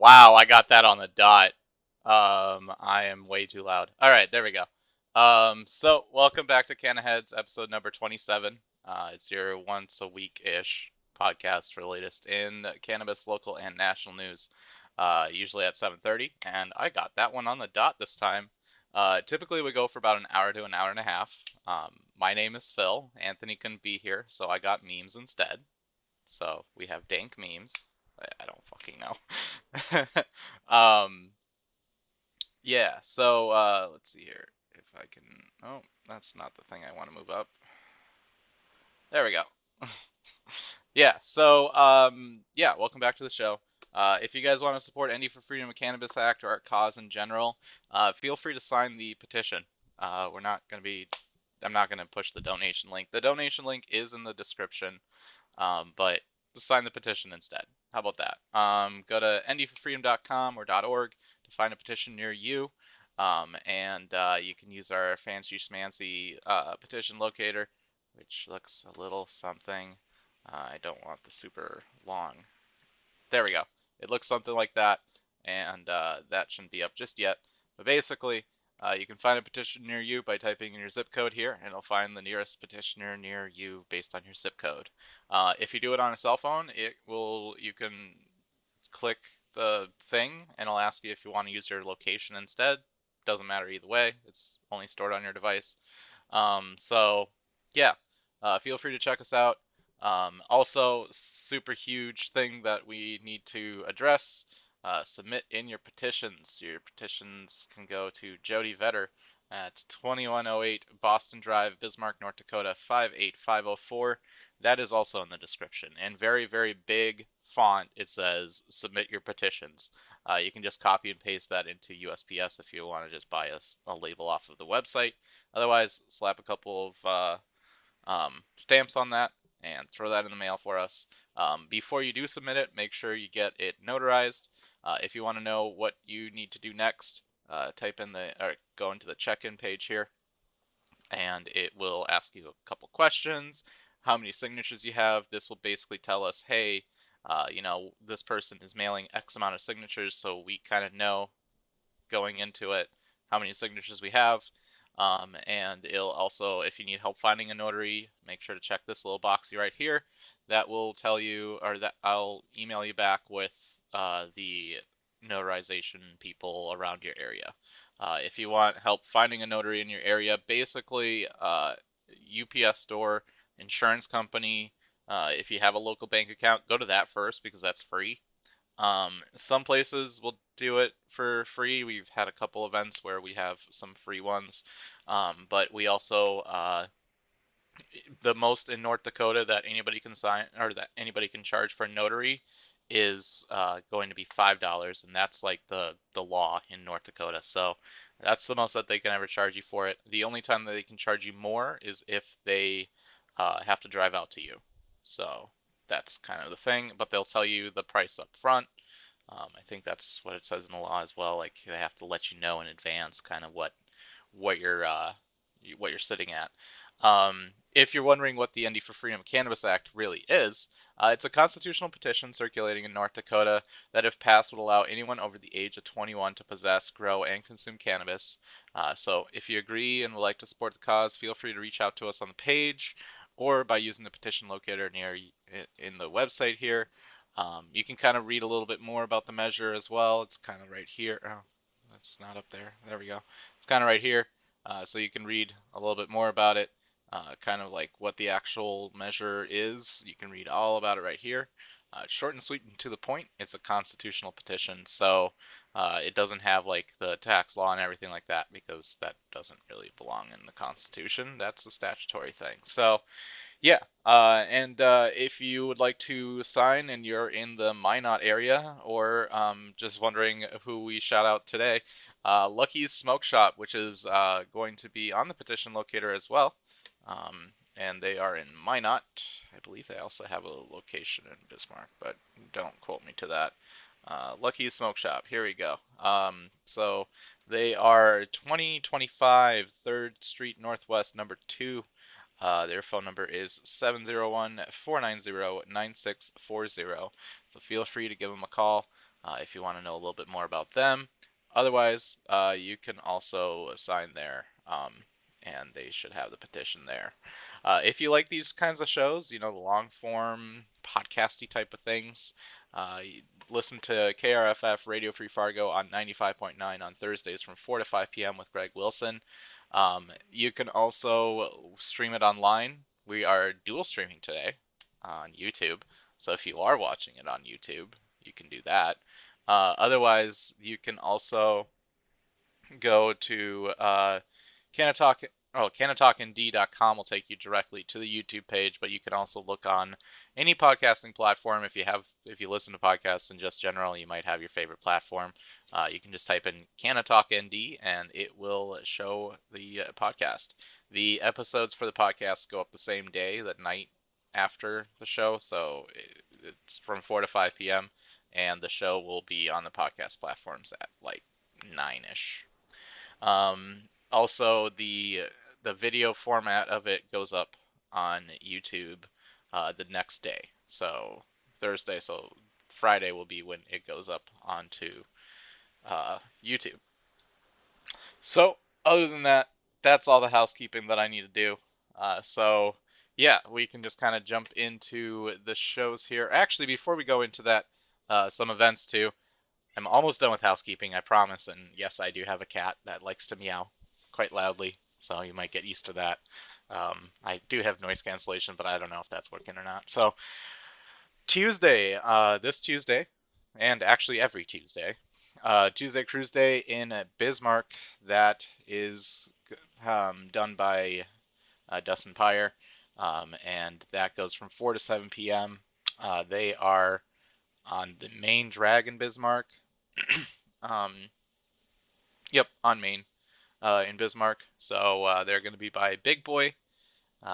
Wow, I got that on the dot. I am way too loud. All right, there we go. So welcome back to Canna Heads, episode number 27. It's your once a week-ish podcast for the latest in cannabis, local, and national news. Usually at 7:30, and I got that one on the dot this time. Typically we go for about an hour to an hour and a half. My name is Phil. Anthony couldn't be here, so I got memes instead. So we have dank memes. I don't fucking know. Yeah, so let's see here. If I can. Oh, that's not the thing I want to move up. There we go. Yeah, so yeah, welcome back to the show. If you guys want to support ND for Freedom of Cannabis Act or our cause in general, feel free to sign the petition. We're not going to be. I'm not going to push the donation link. The donation link is in the description, but just sign the petition instead. How about that? Go to ndforfreedom.com or .org to find a petition near you, and you can use our fancy schmancy petition locator, which looks a little something. I don't want the super long. There we go. It looks something like that, and that shouldn't be up just yet. But basically, you can find a petition near you by typing in your zip code here, and it'll find the nearest petitioner near you based on your zip code. If you do it on a cell phone, you can click the thing, and it'll ask you if you want to use your location instead. Doesn't matter either way. It's only stored on your device. So yeah, feel free to check us out. Also, super huge thing that we need to address. Submit in your petitions. Your petitions can go to Jody Vetter at 2108 Boston Drive, Bismarck, North Dakota 58504. That is also in the description. And very, very big font, it says submit your petitions. You can just copy and paste that into USPS if you want to just buy a label off of the website. Otherwise, slap a couple of stamps on that and throw that in the mail for us. Before you do submit it, make sure you get it notarized. If you want to know what you need to do next, go into the check-in page here, and it will ask you a couple questions. How many signatures you have. This will basically tell us, hey, this person is mailing X amount of signatures, so we kind of know going into it how many signatures we have. And it'll also, if you need help finding a notary, make sure to check this little boxy right here. That will tell you, or that I'll email you back with the notarization people around your area. If you want help finding a notary in your area, basically UPS store, insurance company, if you have a local bank account, go to that first because that's free. Some places will do it for free. We've had a couple events where we have some free ones, but we also the most in North Dakota that anybody can sign or that anybody can charge for a notary is going to be $5, and that's like the law in North Dakota. So that's the most that they can ever charge you for it. The only time that they can charge you more is if they have to drive out to you. So that's kind of the thing, but they'll tell you the price up front. I think that's what it says in the law as well. Like they have to let you know in advance, kind of what you're sitting at. If you're wondering what the ND for Freedom of Cannabis Act really is, it's a constitutional petition circulating in North Dakota that, if passed, would allow anyone over the age of 21 to possess, grow, and consume cannabis. So if you agree and would like to support the cause, feel free to reach out to us on the page or by using the petition locator near in the website here. You can kind of read a little bit more about the measure as well. It's kind of right here. Oh, that's not up there. There we go. It's kind of right here. So you can read a little bit more about it, kind of like what the actual measure is. You can read all about it right here. Short and sweet and to the point. It's a constitutional petition, so it doesn't have like the tax law and everything like that because that doesn't really belong in the Constitution. That's a statutory thing. So yeah, and if you would like to sign and you're in the Minot area, or just wondering who we shout out today, Lucky's Smoke Shop, which is going to be on the petition locator as well, and they are in Minot. I believe they also have a location in Bismarck, but don't quote me to that. Lucky's Smoke Shop, here we go. So they are 2025 3rd Street Northwest, number 2. Their phone number is 701-490-9640. So feel free to give them a call. if you want to know a little bit more about them. Otherwise, you can also sign there, and they should have the petition there. If you like these kinds of shows, the long form, podcasty type of things, listen to KRFF Radio Free Fargo on 95.9 on Thursdays from 4 to 5 p.m. with Greg Wilson. You can also stream it online. We are dual streaming today on YouTube. So if you are watching it on YouTube, you can do that. Otherwise, you can also go to Canna-Talk. Oh, Canna-Talk ND.com will take you directly to the YouTube page, but you can also look on any podcasting platform. If you listen to podcasts in just general, you might have your favorite platform. You can just type in Canna-Talk ND, and it will show the podcast. The episodes for the podcast go up the same day, the night after the show, so it's from 4 to 5 p.m., and the show will be on the podcast platforms at like 9ish. Also, the video format of it goes up on YouTube the next day. So Thursday, so Friday will be when it goes up onto YouTube. So other than that, that's all the housekeeping that I need to do. So yeah, we can just kind of jump into the shows here. Actually, before we go into that, some events too. I'm almost done with housekeeping, I promise. And yes, I do have a cat that likes to meow quite loudly, so you might get used to that. I do have noise cancellation, but I don't know if that's working or not. So Tuesday, this Tuesday, and actually every Tuesday, Tuesday Cruise Day in Bismarck. That is done by Dustin Pyre, and that goes from 4 to 7 p.m. They are on the main drag in Bismarck. Yep, on Main in Bismarck. So they're going to be by Big Boy.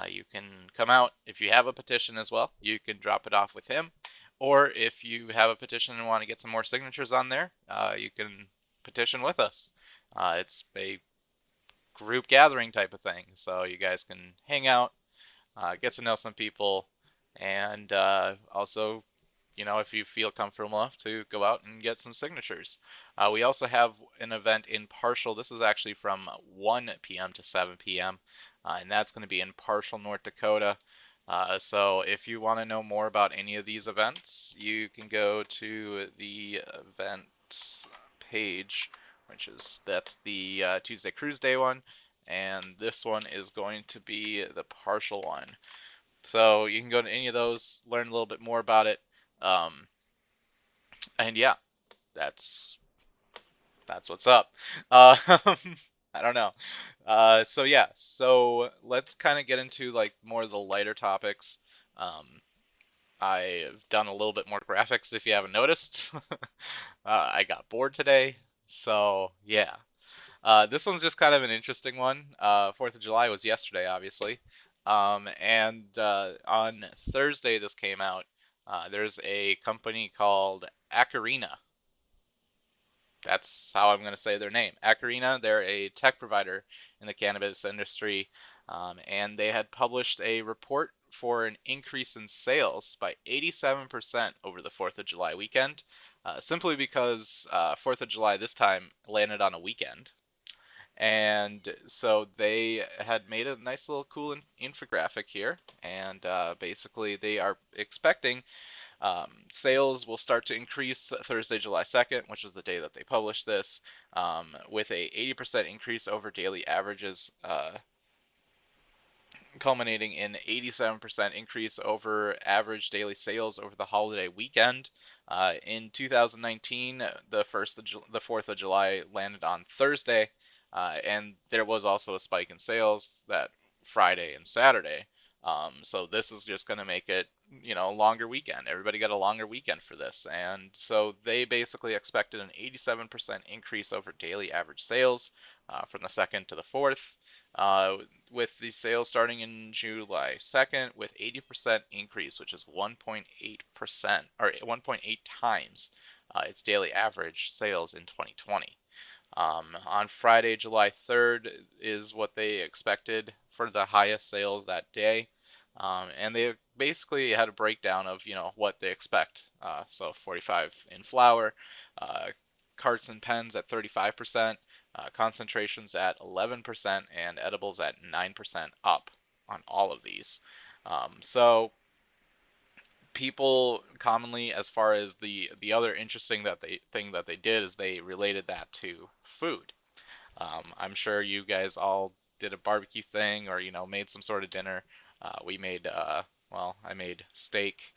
You can come out if you have a petition as well. You can drop it off with him. Or if you have a petition and want to get some more signatures on there, you can petition with us. It's a group gathering type of thing. So you guys can hang out, get to know some people, and also if you feel comfortable enough to go out and get some signatures. We also have an event in Parshall. This is actually from 1 p.m. to 7 p.m., and that's going to be in Parshall, North Dakota. So if you want to know more about any of these events, you can go to the events page, that's the Tuesday Cruise Day one, and this one is going to be the Parshall one. So you can go to any of those, learn a little bit more about it. And yeah, that's what's up. I don't know. So yeah, so let's kind of get into like more of the lighter topics. I've done a little bit more graphics if you haven't noticed. I got bored today, so yeah. This one's just kind of an interesting one. 4th of July was yesterday, obviously. And on Thursday this came out. There's a company called Acarina. That's how I'm going to say their name. Acarina, they're a tech provider in the cannabis industry, and they had published a report for an increase in sales by 87% over the 4th of July weekend, simply because 4th of July this time landed on a weekend. And so they had made a nice little cool infographic here, and basically they are expecting sales will start to increase Thursday, July 2nd, which is the day that they published this, with a 80% increase over daily averages, culminating in 87% increase over average daily sales over the holiday weekend. In 2019, the 4th of July landed on Thursday, and there was also a spike in sales that Friday and Saturday. So this is just going to make it, a longer weekend. Everybody got a longer weekend for this. And so they basically expected an 87% increase over daily average sales from the 2nd to the 4th, with the sales starting in July 2nd with 80% increase, which is 1.8%, or 1.8 times its daily average sales in 2020. On Friday, July 3rd is what they expected for the highest sales that day. And they basically had a breakdown of what they expect. So 45 in flower, uh, carts and pens at 35%, concentrations at 11%, and edibles at 9% up on all of these. So people commonly, as far as the other interesting thing that they did, is they related that to food. I'm sure you guys all did a barbecue thing, or made some sort of dinner. We made well, I made steak.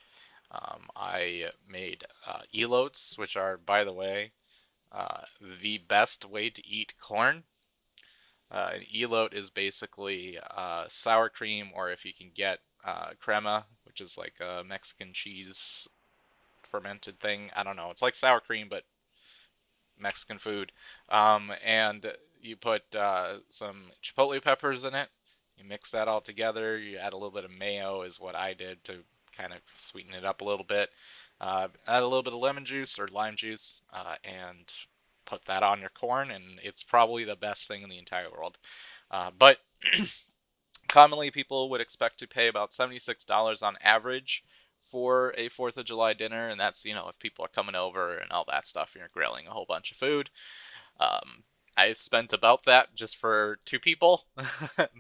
I made elotes, which are, by the way, the best way to eat corn. An elote is basically sour cream, or if you can get crema, which is like a Mexican cheese fermented thing. I don't know. It's like sour cream, but Mexican food. And you put some chipotle peppers in it. You mix that all together. You add a little bit of mayo, is what I did to kind of sweeten it up a little bit. Add a little bit of lemon juice or lime juice, and put that on your corn, and it's probably the best thing in the entire world. But commonly, people would expect to pay about $76 on average for a 4th of July dinner, and that's, if people are coming over and all that stuff, and you're grilling a whole bunch of food. Um, I spent about that just for two people,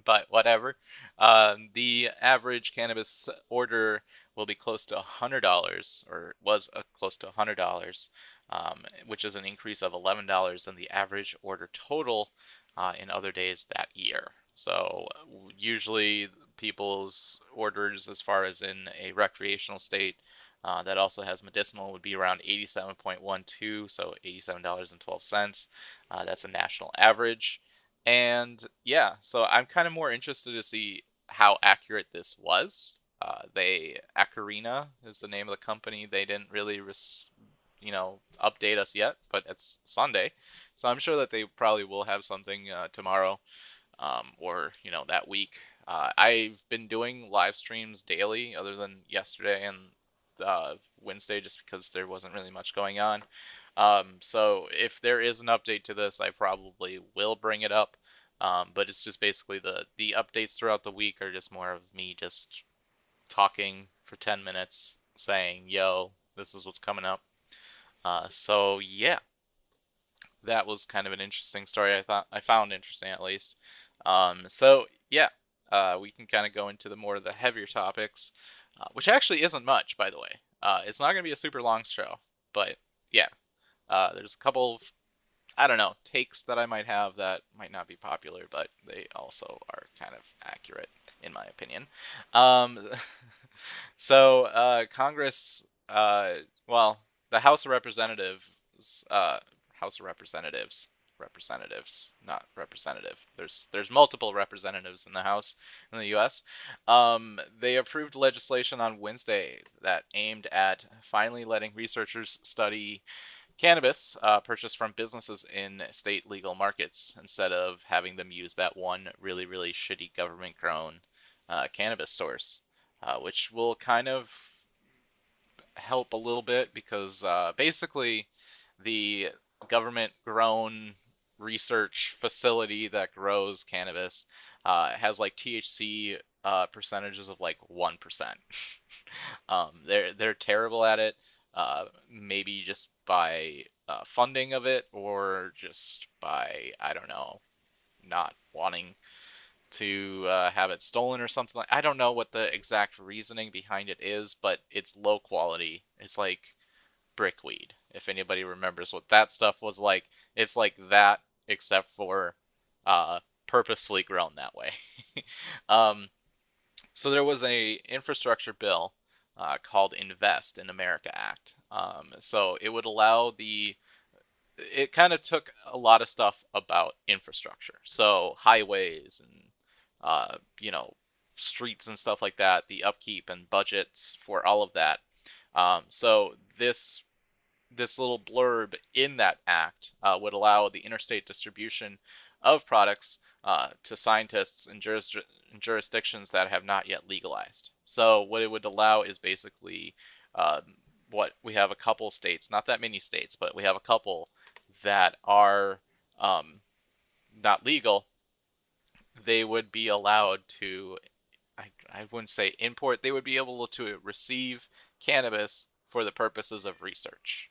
but whatever. The average cannabis order will be close to $100, or was close to $100, which is an increase of $11 in the average order total in other days that year. So usually people's orders, as far as in a recreational state that also has medicinal, would be around 87.12, so $87.12. That's a national average. And yeah, so I'm kind of more interested to see how accurate this was. Acarina is the name of the company. They didn't really update us yet, but it's Sunday, so I'm sure that they probably will have something tomorrow, or that week. I've been doing live streams daily, other than yesterday and Wednesday, just because there wasn't really much going on. So if there is an update to this, I probably will bring it up. But it's just basically the updates throughout the week are just more of me just talking for 10 minutes, saying, "Yo, this is what's coming up." So yeah, that was kind of an interesting story. I found interesting, at least. So yeah, we can kind of go into the more of the heavier topics, which actually isn't much, by the way. It's not going to be a super long show, but yeah, there's a couple of, I don't know, takes that I might have that might not be popular, but they also are kind of accurate, in my opinion. Um, Congress, well, the House of Representatives, House of Representatives, not representative. There's multiple representatives in the House in the U.S. They approved legislation on Wednesday that aimed at finally letting researchers study cannabis purchased from businesses in state legal markets, instead of having them use that one really, really shitty government grown cannabis source, which will kind of help a little bit, because basically the government grown research facility that grows cannabis has like THC percentages of like 1%. They're terrible at it. Maybe just by funding of it, or just by, I don't know, not wanting to have it stolen or something. I don't know what the exact reasoning behind it is, but it's low quality. It's like brickweed. If anybody remembers what that stuff was like, it's like that, except for purposefully grown that way. um, so there was a infrastructure bill called Invest in America Act. So it would allow it kind of took a lot of stuff about infrastructure. So highways and, uh, you know, streets and stuff like that, the upkeep and budgets for all of that. So this little blurb in that act would allow the interstate distribution of products to scientists in jurisdictions that have not yet legalized. So what it would allow is basically what we have a couple states, not that many states, but we have a couple that are not legal. They would be allowed to I wouldn't say import. They would be able to receive cannabis for the purposes of research.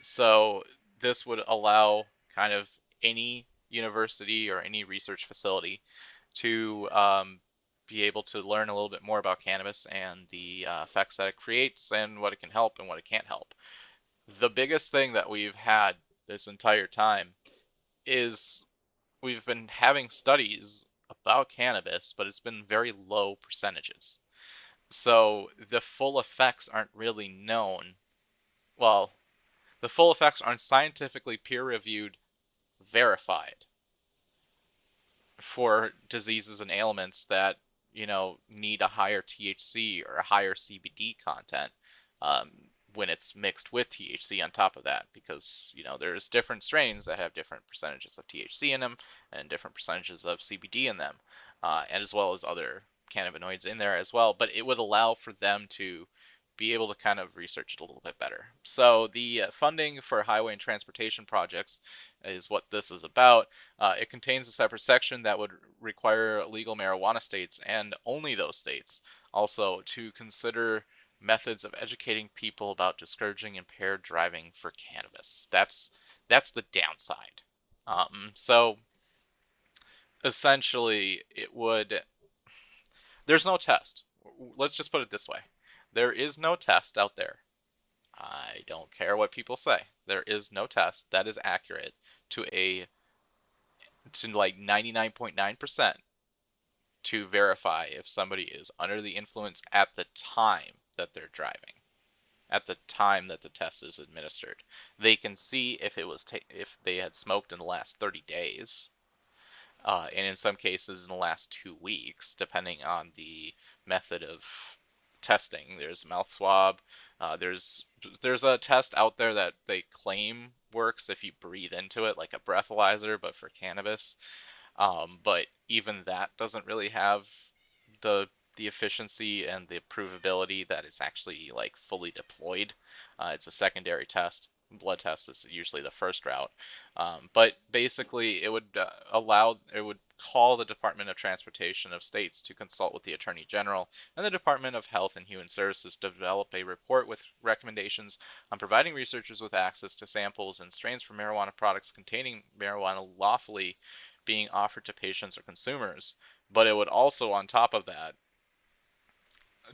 So this would allow kind of any university or any research facility to be able to learn a little bit more about cannabis and the effects that it creates and what it can help and what it can't help. The biggest thing that we've had this entire time is we've been having studies about cannabis, but it's been very low percentages. So the full effects aren't really known. Well, the full effects aren't scientifically peer reviewed, verified for diseases and ailments that, need a higher THC or a higher CBD content um, when it's mixed with THC on top of that, because, there's different strains that have different percentages of THC in them and different percentages of CBD in them, and as well as other cannabinoids in there as well. But it would allow for them to be able to kind of research it a little bit better. So the funding for highway and transportation projects is what this is about. It contains a separate section that would require legal marijuana states, and only those states, also to consider methods of educating people about discouraging impaired driving for cannabis. That's the downside. So essentially, it would. There's no test. Let's just put it this way: there is no test out there. I don't care what people say. There is no test that is accurate to like 99.9% to verify if somebody is under the influence at the time that they're driving, at the time that the test is administered. They can see if if they had smoked in the last 30 days, and in some cases in the last 2 weeks, depending on the method of testing. There's mouth swab. There's a test out there that they claim works if you breathe into it, like a breathalyzer, but for cannabis. But even that doesn't really have the the efficiency and the provability that it's actually like fully deployed. It's a secondary test. Blood test is usually the first route. But basically, it would call the Department of Transportation of states to consult with the Attorney General and the Department of Health and Human Services to develop a report with recommendations on providing researchers with access to samples and strains for marijuana products containing marijuana lawfully being offered to patients or consumers. But it would also, on top of that,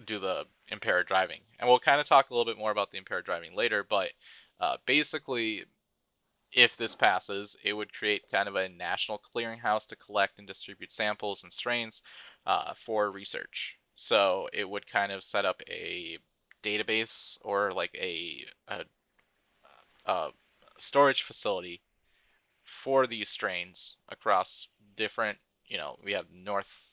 do the impaired driving. And we'll kind of talk a little bit more about the impaired driving later, but basically, if this passes, it would create kind of a national clearinghouse to collect and distribute samples and strains for research. So it would kind of set up a database or like a storage facility for these strains across different, we have north,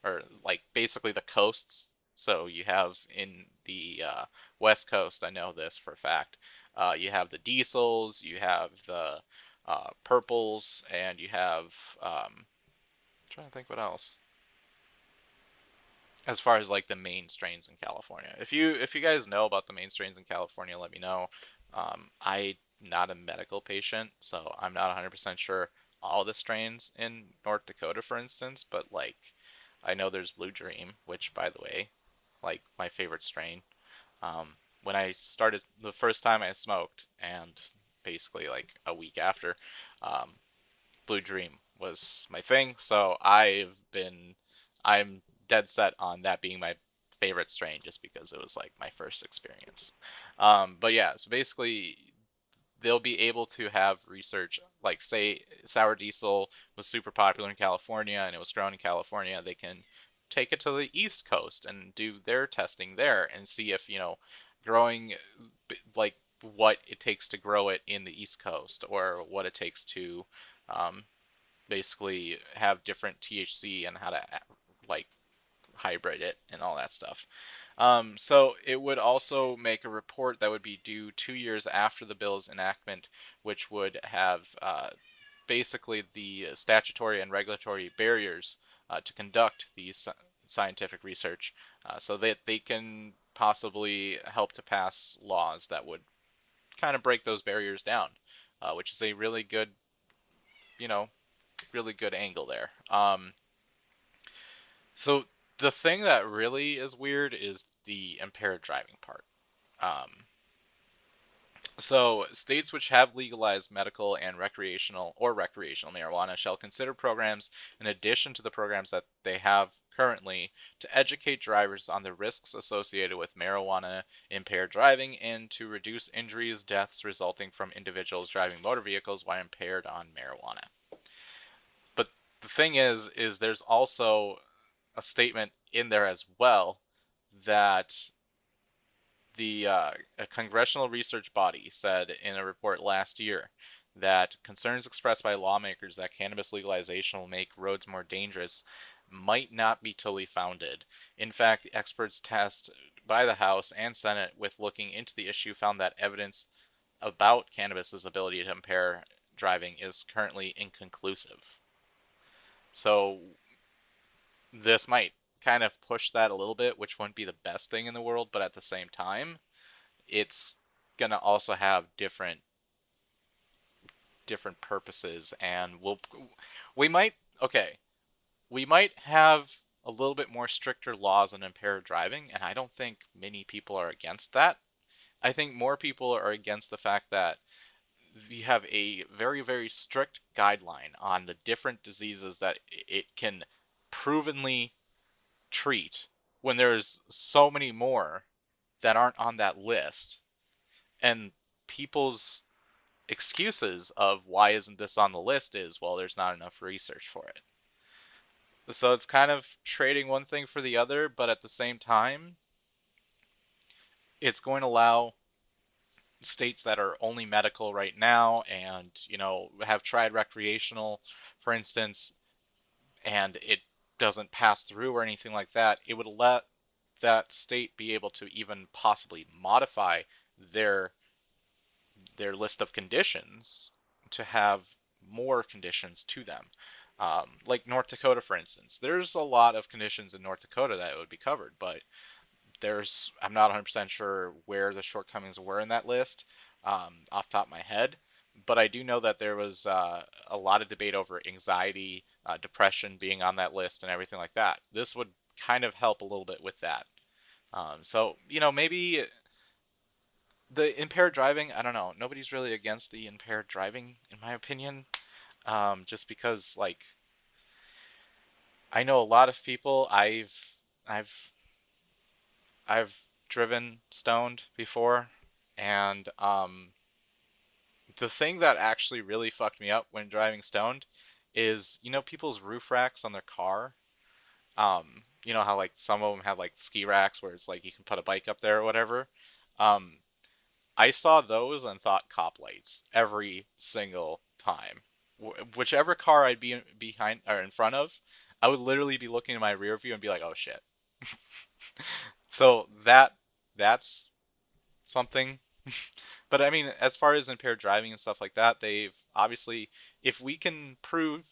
or like basically the coasts. So you have in the West Coast, I know this for a fact, you have the diesels, you have the purples, and you have, I'm trying to think what else. As far as like the main strains in California. If you guys know about the main strains in California, let me know. I'm not a medical patient, so I'm not 100% sure all the strains in North Dakota, for instance, but like I know there's Blue Dream, which by the way, like my favorite strain. When I started the first time I smoked, and basically like a week after, um, Blue Dream was my thing. So I'm dead set on that being my favorite strain just because it was like my first experience. But yeah, so basically they'll be able to have research, like say sour diesel was super popular in California and it was grown in California. They can take it to the East Coast and do their testing there and see if, growing, like what it takes to grow it in the East Coast, or what it takes to um, basically have different THC and how to like hybrid it and all that stuff. So it would also make a report that would be due 2 years after the bill's enactment, which would have basically the statutory and regulatory barriers to conduct these scientific research, so that they can possibly help to pass laws that would kind of break those barriers down, which is a really good, you know, really good angle there. So The thing that really is weird is the impaired driving part. Um, So, states which have legalized medical and recreational marijuana shall consider programs in addition to the programs that they have currently to educate drivers on the risks associated with marijuana impaired driving and to reduce injuries, deaths resulting from individuals driving motor vehicles while impaired on marijuana. But the thing is there's also a statement in there as well that a congressional research body said in a report last year that concerns expressed by lawmakers that cannabis legalization will make roads more dangerous might not be totally founded. In fact, the experts tasked by the House and Senate with looking into the issue found that evidence about cannabis's ability to impair driving is currently inconclusive. So this might kind of push that a little bit, which wouldn't be the best thing in the world, but at the same time, it's gonna also have different purposes, and we might okay we might have a little bit more stricter laws on impaired driving, and I don't think many people are against that. I think more people are against the fact that we have a very, very strict guideline on the different diseases that it can provenly treat when there's so many more that aren't on that list, and people's excuses of why isn't this on the list is, well, there's not enough research for it. So it's kind of trading one thing for the other, but at the same time, it's going to allow states that are only medical right now and, have tried recreational, for instance, and it doesn't pass through or anything like that, it would let that state be able to even possibly modify their their list of conditions to have more conditions to them. Like North Dakota, for instance, there's a lot of conditions in North Dakota that would be covered, but I'm not 100% sure where the shortcomings were in that list off the top of my head, but I do know that there was a lot of debate over anxiety, depression being on that list, and everything like that. This would kind of help a little bit with that. Maybe the impaired driving, I don't know. Nobody's really against the impaired driving, in my opinion. Just because, like, I know a lot of people. I've, I've driven stoned before, and the thing that actually really fucked me up when driving stoned is, people's roof racks on their car. You know how like some of them have like ski racks where it's like you can put a bike up there or whatever. Um, I saw those and thought cop lights every single time. Whichever car I'd be behind or in front of, I would literally be looking in my rear view and be like, "Oh shit." So that's something. But I mean, as far as impaired driving and stuff like that, they've obviously, if we can prove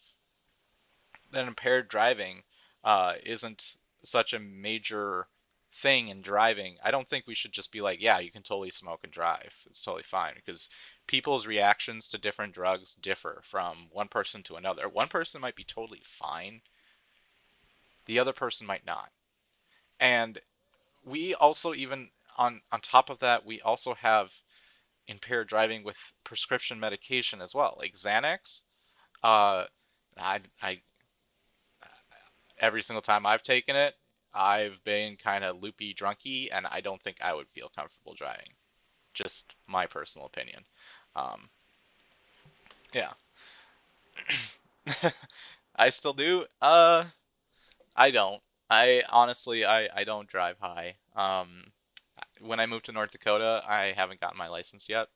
that impaired driving isn't such a major thing in driving, I don't think we should just be like, yeah, you can totally smoke and drive. It's totally fine because people's reactions to different drugs differ from one person to another. One person might be totally fine, the other person might not. And we also even on top of that, we also have impaired driving with prescription medication as well, like Xanax. Uh, I every single time I've taken it, I've been kind of loopy drunky, and I don't think I would feel comfortable driving. Just my personal opinion. Um, yeah, I still do. I don't. I honestly, I don't drive high. When I moved to North Dakota, I haven't gotten my license yet,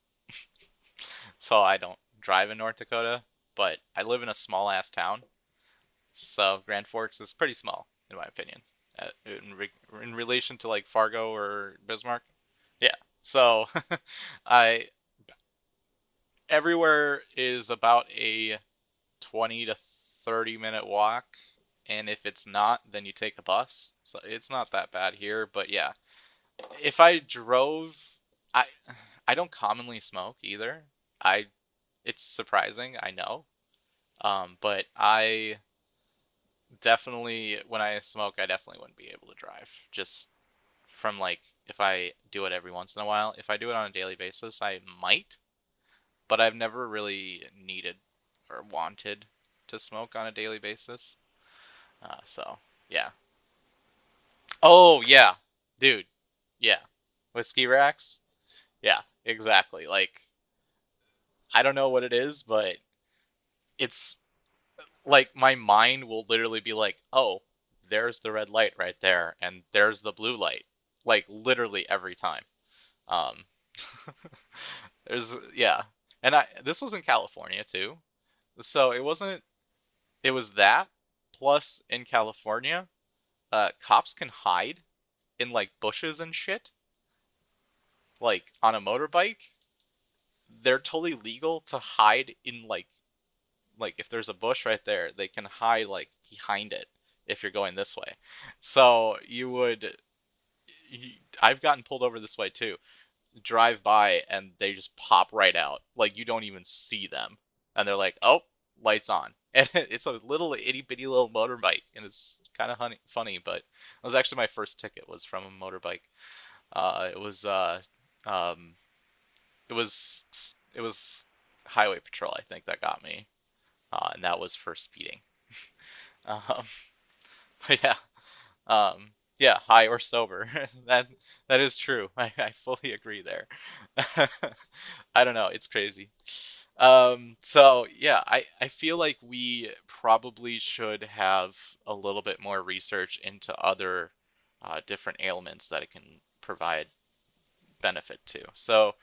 so I don't drive in North Dakota. But I live in a small ass town, so Grand Forks is pretty small in my opinion, in relation to like Fargo or Bismarck. Yeah. So I everywhere is about a 20 to 30-minute walk, and if it's not, then you take a bus. So it's not that bad here, but yeah. If I drove, I I don't commonly smoke either. I It's surprising, I know. But I definitely when I smoke, I definitely wouldn't be able to drive. Just from like if I do it every once in a while. If I do it on a daily basis, I might, but I've never really needed or wanted to smoke on a daily basis. So yeah. Oh yeah, dude. Yeah, whiskey racks. Yeah, exactly. Like I don't know what it is, but it's like my mind will literally be like, "Oh, there's the red light right there, and there's the blue light." Like literally every time. Um, there's yeah, and I this was in California too, so it wasn't. It was that plus in California, cops can hide in like bushes and shit, like on a motorbike. They're totally legal to hide in like if there's a bush right there, they can hide like behind it if you're going this way. So I've gotten pulled over this way too. Drive by and they just pop right out. Like you don't even see them. And they're like, "Oh, lights on." And it's a little itty bitty little motorbike and it's kind of funny, but it was actually my first ticket was from a motorbike. It was um it was it was highway patrol I think that got me. And that was for speeding. Um, but yeah, high or sober. that that is true. I fully agree there. I don't know. It's crazy. So yeah, I feel like we probably should have a little bit more research into other different ailments that it can provide benefit to. So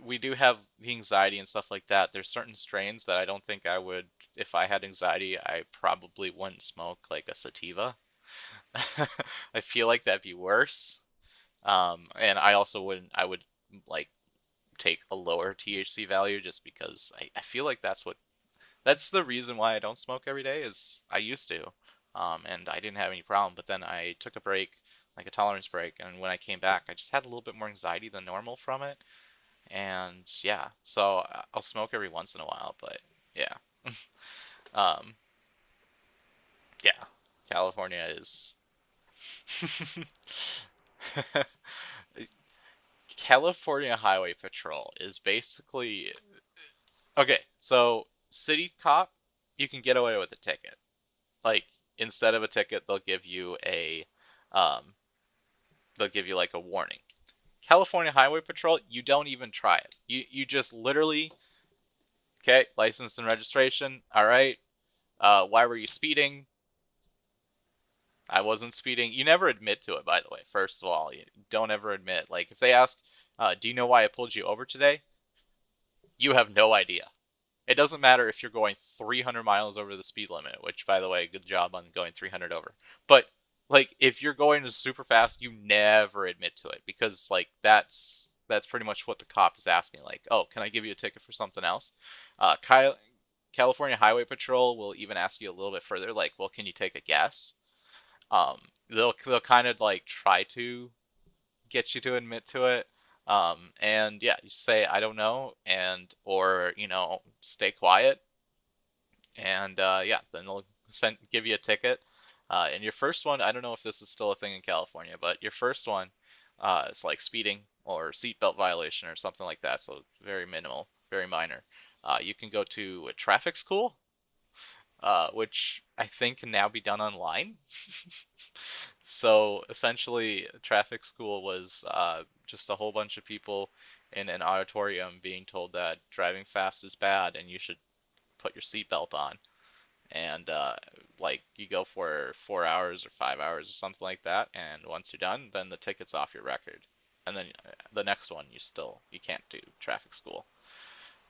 we do have the anxiety and stuff like that. There's certain strains that I don't think I would, if I had anxiety, I probably wouldn't smoke like a sativa. I feel like that'd be worse. And I also wouldn't, I would like take a lower THC value just because I feel like that's the reason why I don't smoke every day is I used to. And I didn't have any problem, but then I took a break, like a tolerance break, and when I came back, I just had a little bit more anxiety than normal from it. And yeah, so I'll smoke every once in a while, but yeah. Um, yeah, California is California Highway Patrol is basically okay. So city cop, you can get away with a ticket. Like instead of a ticket, um, they'll give you like a warning. California Highway Patrol, you don't even try it. You just literally okay, license and registration. All right. Why were you speeding? I wasn't speeding. You never admit to it, by the way. First of all, you don't ever admit. Like if they ask, "Do you know why I pulled you over today?" You have no idea. It doesn't matter if you're going 300 miles over the speed limit, which, by the way, good job on going 300 over. But like if you're going super fast, you never admit to it because like that's pretty much what the cop is asking. Like, oh, can I give you a ticket for something else? California Highway Patrol will even ask you a little bit further, like, well, can you take a guess? They'll kind of like try to get you to admit to it. And yeah, you say I don't know, and or stay quiet, and yeah, then they'll give you a ticket. And your first one, I don't know if this is still a thing in California, but your first one is like speeding or seatbelt violation or something like that. So very minimal, very minor. You can go to a traffic school, which I think can now be done online. So essentially, traffic school was just a whole bunch of people in an auditorium being told that driving fast is bad and you should put your seatbelt on. And like you go for 4 hours or 5 hours or something like that, and once you're done, then the ticket's off your record. And then the next one, you can't do traffic school,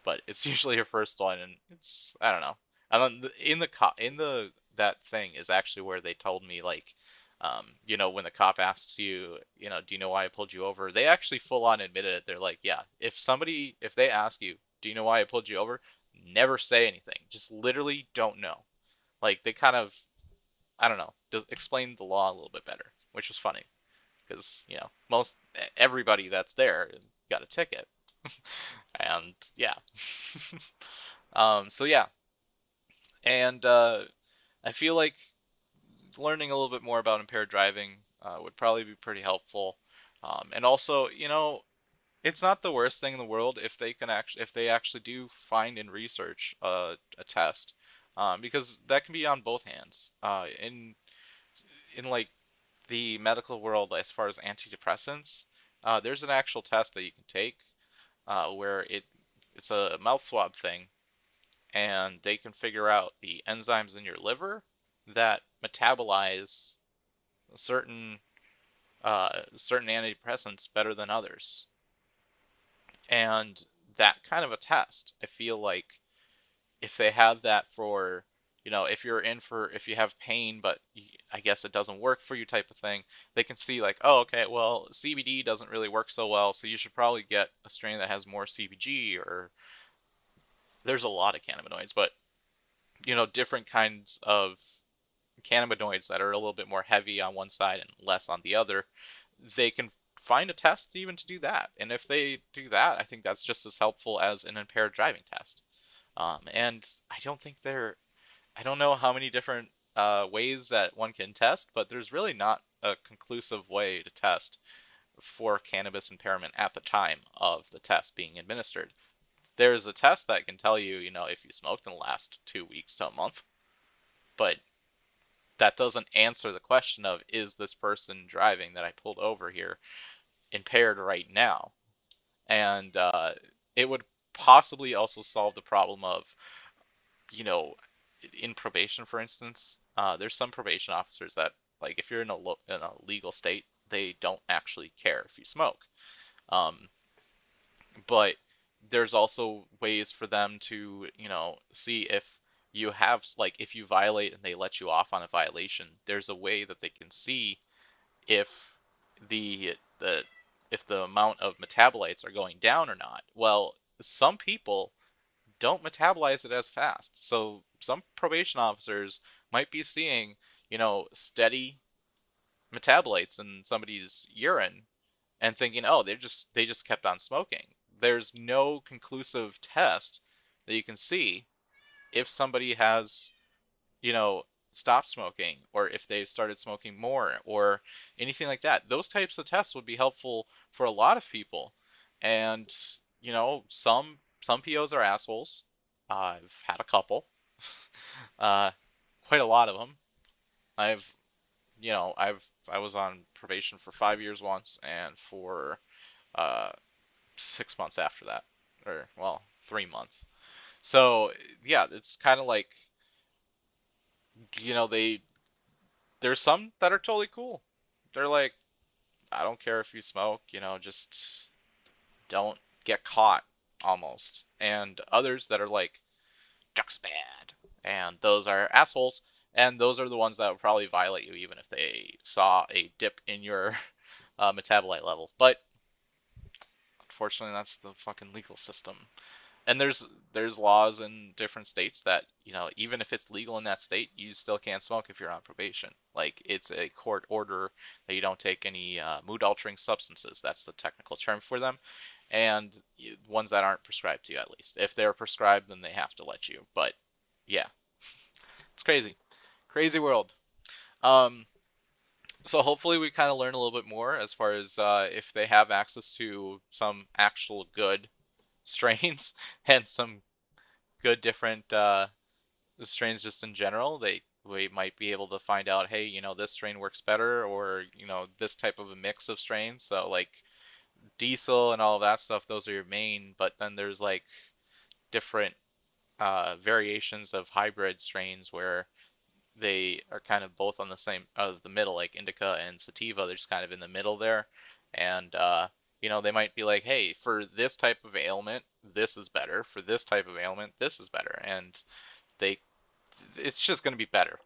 but it's usually your first one, and it's I don't know. And then in the that thing is actually where they told me like, when the cop asks you, do you know why I pulled you over? They actually full on admitted it. They're like, yeah, if they ask you, do you know why I pulled you over? Never say anything. Just literally don't know. Like they kind of, I don't know, explain the law a little bit better, which was funny because most everybody that's there got a ticket, and yeah. So yeah, and I feel like learning a little bit more about impaired driving would probably be pretty helpful. And also, it's not the worst thing in the world if they actually do find and research a test, because that can be on both hands. In like the medical world, as far as antidepressants, there's an actual test that you can take where it's a mouth swab thing, and they can figure out the enzymes in your liver that metabolize certain certain antidepressants better than others. And that kind of a test, I feel like if they have that for, if you have pain, but I guess it doesn't work for you type of thing, they can see like, oh, okay, well, CBD doesn't really work so well, so you should probably get a strain that has more CBG, or there's a lot of cannabinoids, but, different kinds of cannabinoids that are a little bit more heavy on one side and less on the other, they can find a test even to do that. And if they do that, I think that's just as helpful as an impaired driving test. And I don't know how many different ways that one can test, but there's really not a conclusive way to test for cannabis impairment at the time of the test being administered. There's a test that can tell you, if you smoked in the last 2 weeks to a month, but that doesn't answer the question of, is this person driving that I pulled over here impaired right now? And it would possibly also solve the problem of, you know, in probation, for instance, there's some probation officers that, like, if you're in a legal state, they don't actually care if you smoke. Um, but there's also ways for them to, see if you have, like, if you violate and they let you off on a violation, there's a way that they can see if the if the amount of metabolites are going down or not. Well, some people don't metabolize it as fast. So some probation officers might be seeing, steady metabolites in somebody's urine and thinking, "Oh, they just kept on smoking." There's no conclusive test that you can see if somebody has, you know, stopped smoking, or if they've started smoking more, or anything like that. Those types of tests would be helpful for a lot of people. And, some POs are assholes. I've had a couple, uh, quite a lot of them. I've, I was on probation for 5 years once, and for uh, 6 months after that, or well, 3 months. So yeah, it's kind of like, they there's some that are totally cool. They're like, I don't care if you smoke, just don't get caught, almost. And others that are like, drugs bad. And those are assholes. And those are the ones that would probably violate you even if they saw a dip in your metabolite level. But unfortunately, that's the fucking legal system. And there's laws in different states that, even if it's legal in that state, you still can't smoke if you're on probation. Like, it's a court order that you don't take any mood altering substances. That's the technical term for them. And ones that aren't prescribed to you, at least. If they're prescribed, then they have to let you. But yeah, it's crazy. Crazy world. Um, so hopefully we kind of learn a little bit more as far as if they have access to some actual good strains and some good different strains just in general. We might be able to find out, hey, this strain works better, or this type of a mix of strains. So like diesel and all of that stuff, those are your main, but then there's like different variations of hybrid strains where they are kind of both on the same the middle, like indica and sativa. They're just kind of in the middle there, and they might be like, hey, for this type of ailment, this is better. For this type of ailment, this is better, and they it's just going to be better.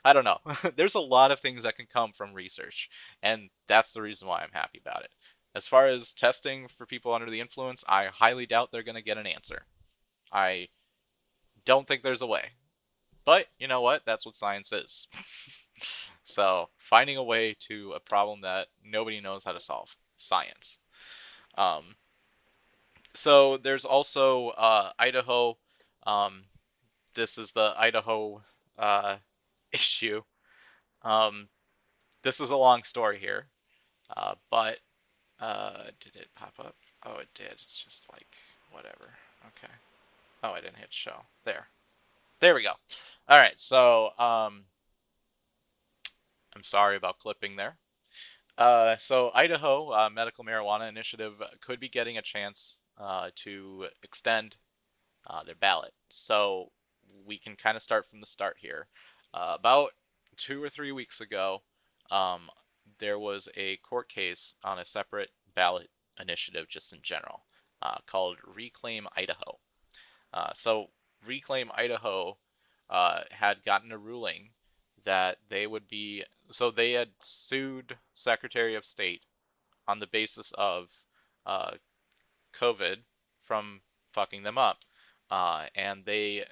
I don't know. There's a lot of things that can come from research, and that's the reason why I'm happy about it. As far as testing for people under the influence, I highly doubt they're going to get an answer. I don't think there's a way. But you know what? That's what science is. So, finding a way to a problem that nobody knows how to solve. Science. Um, so, there's also Idaho. This is the Idaho issue. Um, this is a long story here, but did it pop up? Oh, it did. It's just like whatever. Okay. Oh, I didn't hit show. There we go. All right. So I'm sorry about clipping there. So Idaho Medical Marijuana Initiative could be getting a chance to extend their ballot. So we can kind of start from the start here. About 2 or 3 weeks ago, um, there was a court case on a separate ballot initiative, just in general, called Reclaim Idaho. So Reclaim Idaho had gotten a ruling that they would be. So they had sued Secretary of State on the basis of uh, COVID from fucking them up, and they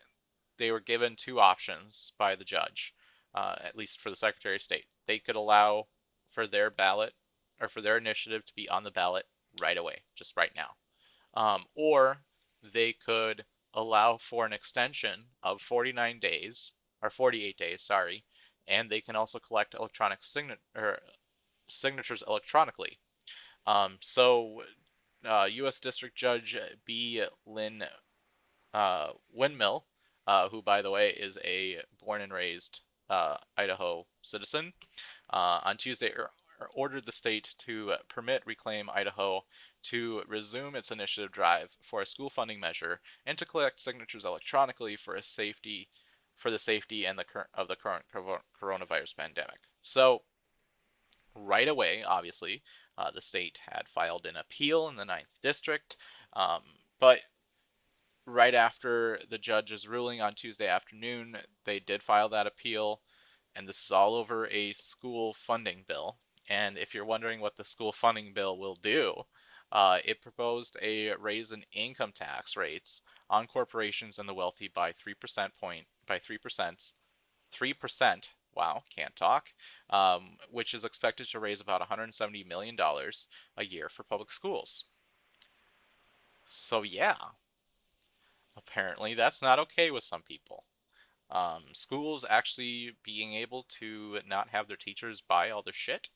were given two options by the judge, at least for the Secretary of State. They could allow for their ballot or for their initiative to be on the ballot right away, just right now, or they could allow for an extension of 49 days or 48 days, sorry, and they can also collect electronic signatures electronically. U.S. District Judge B. Lynn Windmill, who, by the way, is a born and raised Idaho citizen, on Tuesday ordered the state to permit Reclaim Idaho to resume its initiative drive for a school funding measure and to collect signatures electronically for the safety and the current coronavirus pandemic. So right away, obviously, the state had filed an appeal in the Ninth District, but right after the judge's ruling on Tuesday afternoon, they did file that appeal, and this is all over a school funding bill. And if you're wondering what the school funding bill will do, it proposed a raise in income tax rates on corporations and the wealthy by 3%. Wow, can't talk. Which is expected to raise about $170 million a year for public schools. So yeah, apparently that's not okay with some people. Schools actually being able to not have their teachers buy all their shit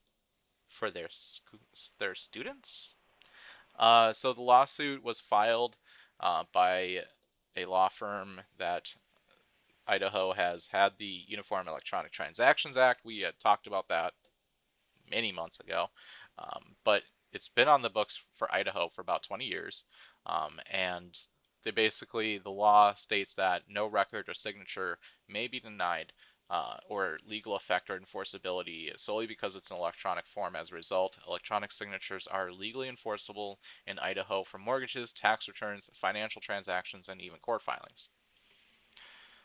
for their students. So the lawsuit was filed by a law firm that Idaho has had the Uniform Electronic Transactions Act. We had talked about that many months ago, but it's been on the books for Idaho for about 20 years, and the law states that no record or signature may be denied or legal effect or enforceability solely because it's an electronic form. As a result, electronic signatures are legally enforceable in Idaho for mortgages, tax returns, financial transactions, and even court filings.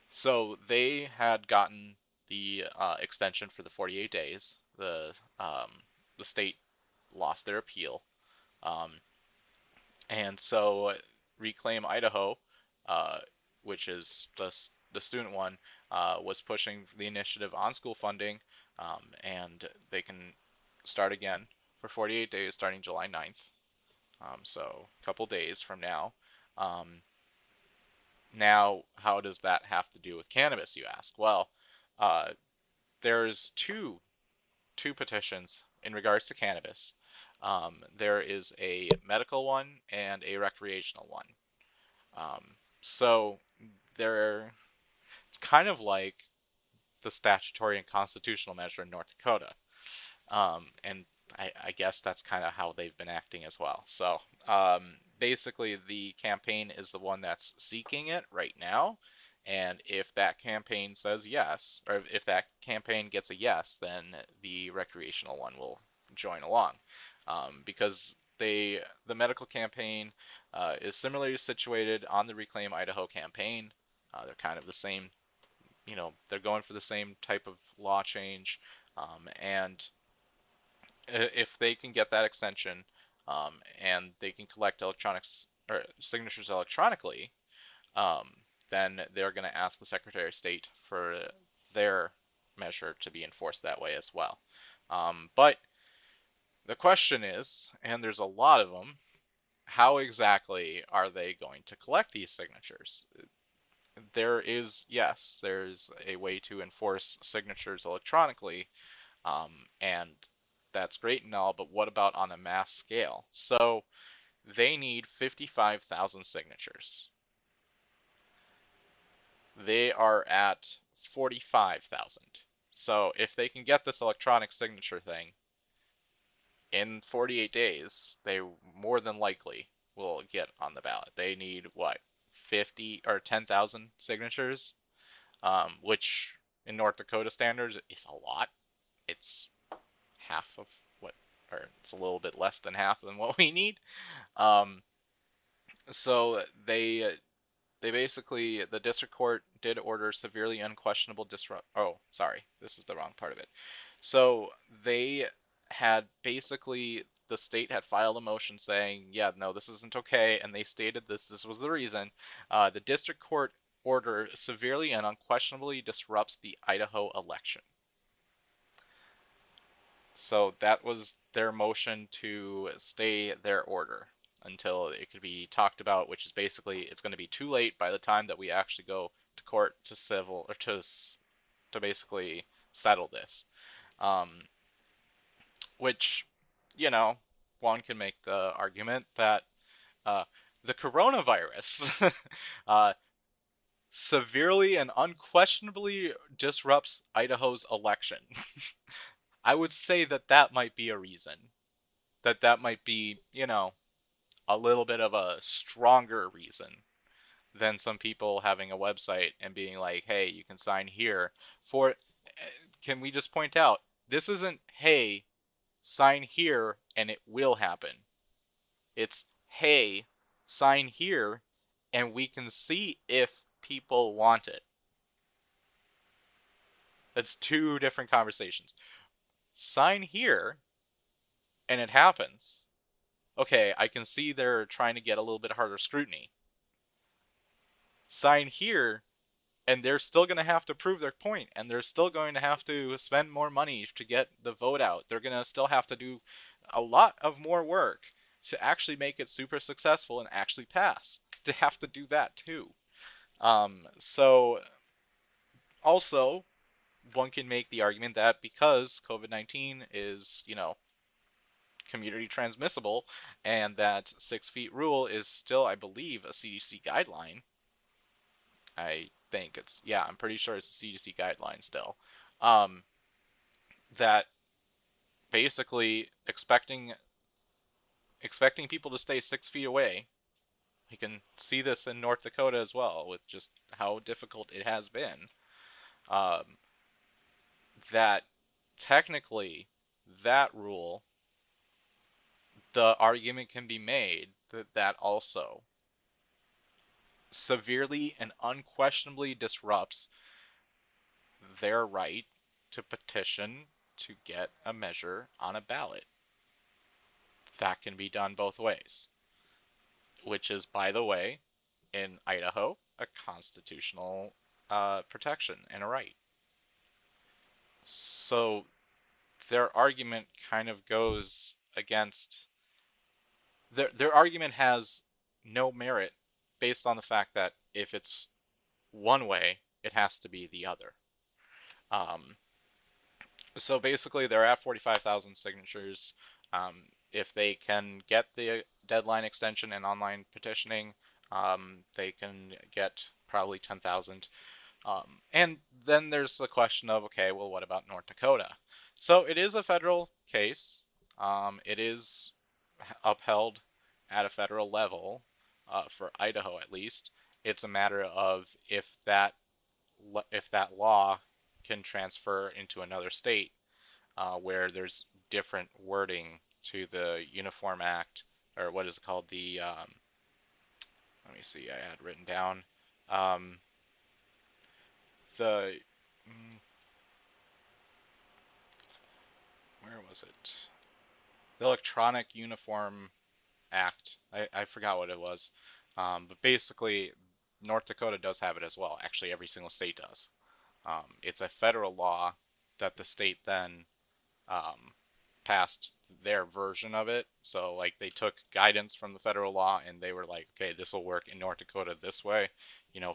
So they had gotten the extension for the 48 days. The state lost their appeal, um, and so Reclaim Idaho, uh, which is the student one, was pushing the initiative on school funding, and they can start again for 48 days starting July 9th. So a couple days from now. Um, Now, how does that have to do with cannabis, you ask? Well, uh, there's two petitions in regards to cannabis. There is a medical one and a recreational one. So there, it's kind of like the statutory and constitutional measure in North Dakota. And I guess that's kind of how they've been acting as well. So basically, the campaign is the one that's seeking it right now. And if that campaign says yes, or if that campaign gets a yes, then the recreational one will join along. Because the medical campaign is similarly situated on the Reclaim Idaho campaign. They're kind of the same, they're going for the same type of law change. And if they can get that extension, and they can collect electronics or signatures electronically, then they're going to ask the Secretary of State for their measure to be enforced that way as well. But the question is, and there's a lot of them, how exactly are they going to collect these signatures? there's a way to enforce signatures electronically, and that's great and all, but what about on a mass scale? So they need 55,000 signatures. They are at 45,000. So if they can get this electronic signature thing in 48 days, they more than likely will get on the ballot. They need what, 50 or 10,000 signatures, which in North Dakota standards is a lot. It's half of what, or it's a little bit less than half than what we need. Um, so they basically, the district court did order severely unquestionable disrupt. Oh, sorry, this is the wrong part of it. So they had basically, the state had filed a motion saying, yeah, no, this isn't okay, and they stated this was the reason. The district court order severely and unquestionably disrupts the Idaho election. So that was their motion to stay their order until it could be talked about, which is basically it's going to be too late by the time that we actually go to court to civil or to basically settle this. Um, which, you know, one can make the argument that uh, the coronavirus uh, severely and unquestionably disrupts Idaho's election. I would say that that might be a reason. That might be, a little bit of a stronger reason than some people having a website and being like, hey, you can sign here for. Can we just point out, this isn't, hey, sign here and it will happen. It's, hey, sign here and we can see if people want it. That's two different conversations. Sign here and it happens. Okay, I can see they're trying to get a little bit harder scrutiny. Sign here and they're still going to have to prove their point, and they're still going to have to spend more money to get the vote out. They're going to still have to do a lot of more work to actually make it super successful and actually pass. They have to do that too. So also, one can make the argument that because COVID-19 is, community transmissible, and that 6 feet rule is still, I believe, a CDC guideline. I think it's, yeah, I'm pretty sure it's a CDC guideline still. Um, that basically expecting people to stay 6 feet away. You can see this in North Dakota as well, with just how difficult it has been. Um, that technically, that rule, the argument can be made that that also severely and unquestionably disrupts their right to petition to get a measure on a ballot. That can be done both ways, which is, by the way, in Idaho, a constitutional protection and a right. So their argument kind of goes against, their argument has no merit based on the fact that if it's one way, it has to be the other. Um, so basically, they're at 45,000 signatures. If they can get the deadline extension and online petitioning, they can get probably 10,000. And then there's the question of, okay, well, what about North Dakota? So it is a federal case. It is upheld at a federal level, for Idaho at least. It's a matter of if that law can transfer into another state, where there's different wording to the Uniform Act, or what is it called? Let me see, I had written down um, the where was it? The Electronic Uniform Act. I forgot what it was, but basically, North Dakota does have it as well. Actually, every single state does. It's a federal law that the state then, um, passed their version of it. So like they took guidance from the federal law and they were like, okay, this will work in North Dakota this way,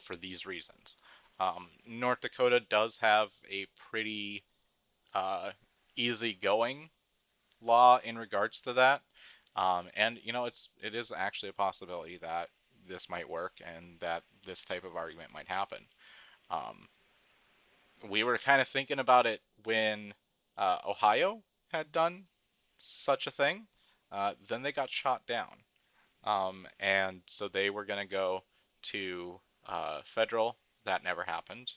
for these reasons. North Dakota does have a pretty uh, easygoing law in regards to that. And it is actually a possibility that this might work and that this type of argument might happen. Um, we were kind of thinking about it when Ohio had done such a thing. Then they got shot down. And so they were going to go to federal. That never happened.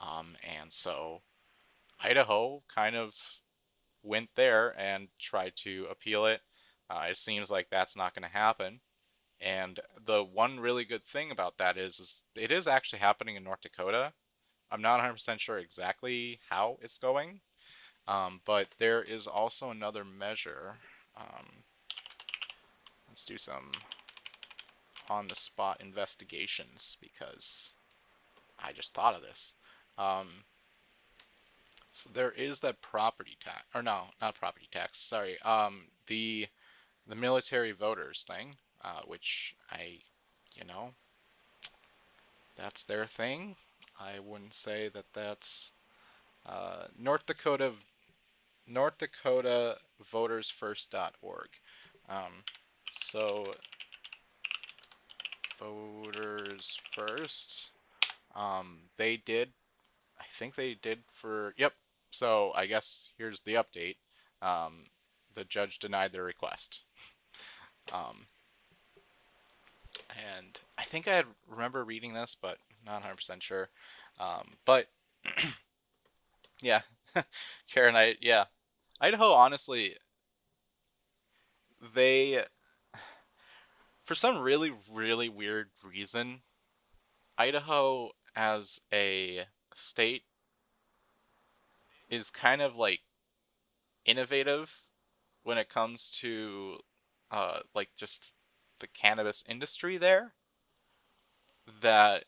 And so Idaho kind of went there and tried to appeal it. It seems like that's not going to happen. And the one really good thing about that is it is actually happening in North Dakota. I'm not 100% sure exactly how it's going, but there is also another measure. Let's do some on the spot investigations because I just thought of this. So there is that property tax, or no, not property tax. Sorry, the military voters thing, which you know, that's their thing. I wouldn't say that that's North Dakota votersfirst.org. Um, so voters first. They did. I think they did for. Yep. So I guess here's the update. Um, the judge denied their request. Um, and I think I remember reading this, but not 100% sure. But yeah, Karen, yeah, Idaho, honestly, they, for some really, really weird reason, Idaho as a state is kind of like innovative when it comes to like just the cannabis industry there. That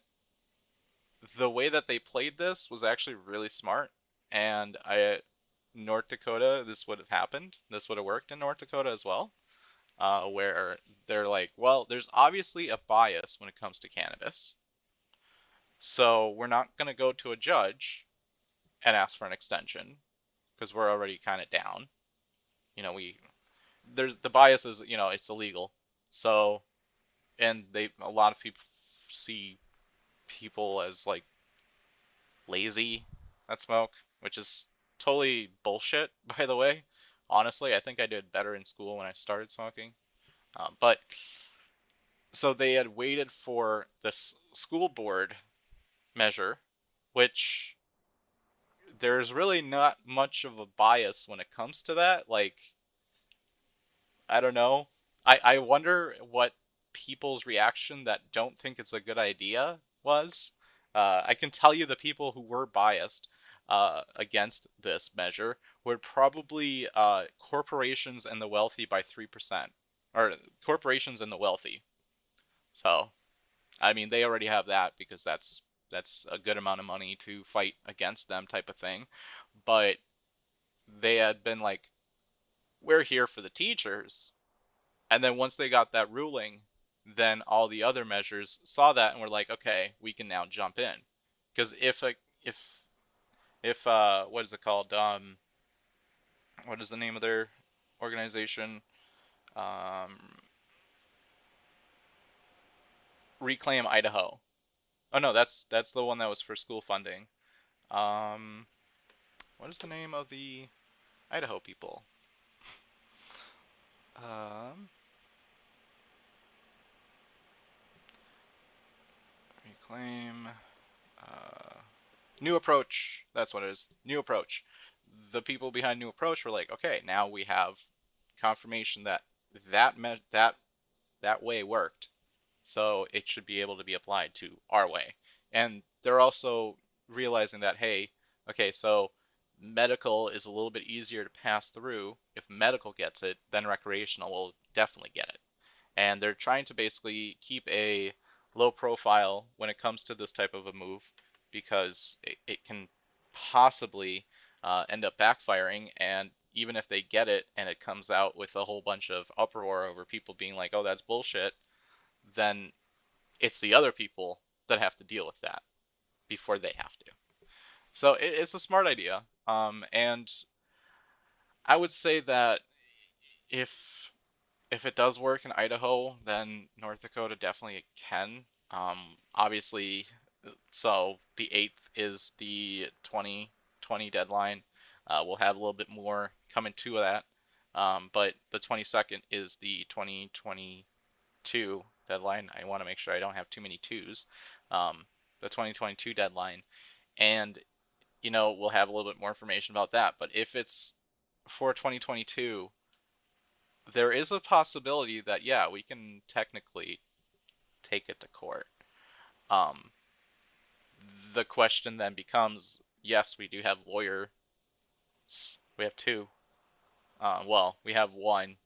the way that they played this was actually really smart, and North Dakota, this would have happened. This would have worked in North Dakota as well, where they're like, well, there's obviously a bias when it comes to cannabis, so we're not going to go to a judge and ask for an extension because we're already kind of down. We there's the bias is it's illegal, so and a lot of people see people as like lazy that smoke, which is totally bullshit, by the way. Honestly, I think I did better in school when I started smoking. But so they had waited for this school board measure, which there's really not much of a bias when it comes to that. Like, I don't know. I wonder what people's reaction that don't think it's a good idea was. I can tell you the people who were biased against this measure were probably corporations and the wealthy by 3%. Or corporations and the wealthy. So, I mean, they already have that because that's a good amount of money to fight against them type of thing. But they had been like, we're here for the teachers. And then once they got that ruling, then all the other measures saw that and were like, okay, we can now jump in. Because if what is it called? What is the name of their organization? Um, Reclaim Idaho. Oh no, that's the one that was for school funding. Um, what is the name of the Idaho people? Um, Reclaim. Uh, New Approach. That's what it is. New Approach. The people behind New Approach were like, okay, now we have confirmation that that way worked, so it should be able to be applied to our way. And they're also realizing that, hey, okay, so medical is a little bit easier to pass through. If medical gets it, then recreational will definitely get it. And they're trying to basically keep a low profile when it comes to this type of a move because it can possibly end up backfiring. And even if they get it and it comes out with a whole bunch of uproar over people being like, "Oh, that's bullshit," then it's the other people that have to deal with that before they have to. So it's a smart idea. And I would say that if if it does work in Idaho, then North Dakota definitely can. Obviously, so the 8th is the 2020 deadline. We'll have a little bit more coming to that. But the 22nd is the 2022 deadline. I want to make sure I don't have too many twos. The 2022 deadline. And, we'll have a little bit more information about that. But if it's for 2022, there is a possibility that, yeah, we can technically take it to court. Um, the question then becomes, yes, we do have lawyers. We have two. Well, we have one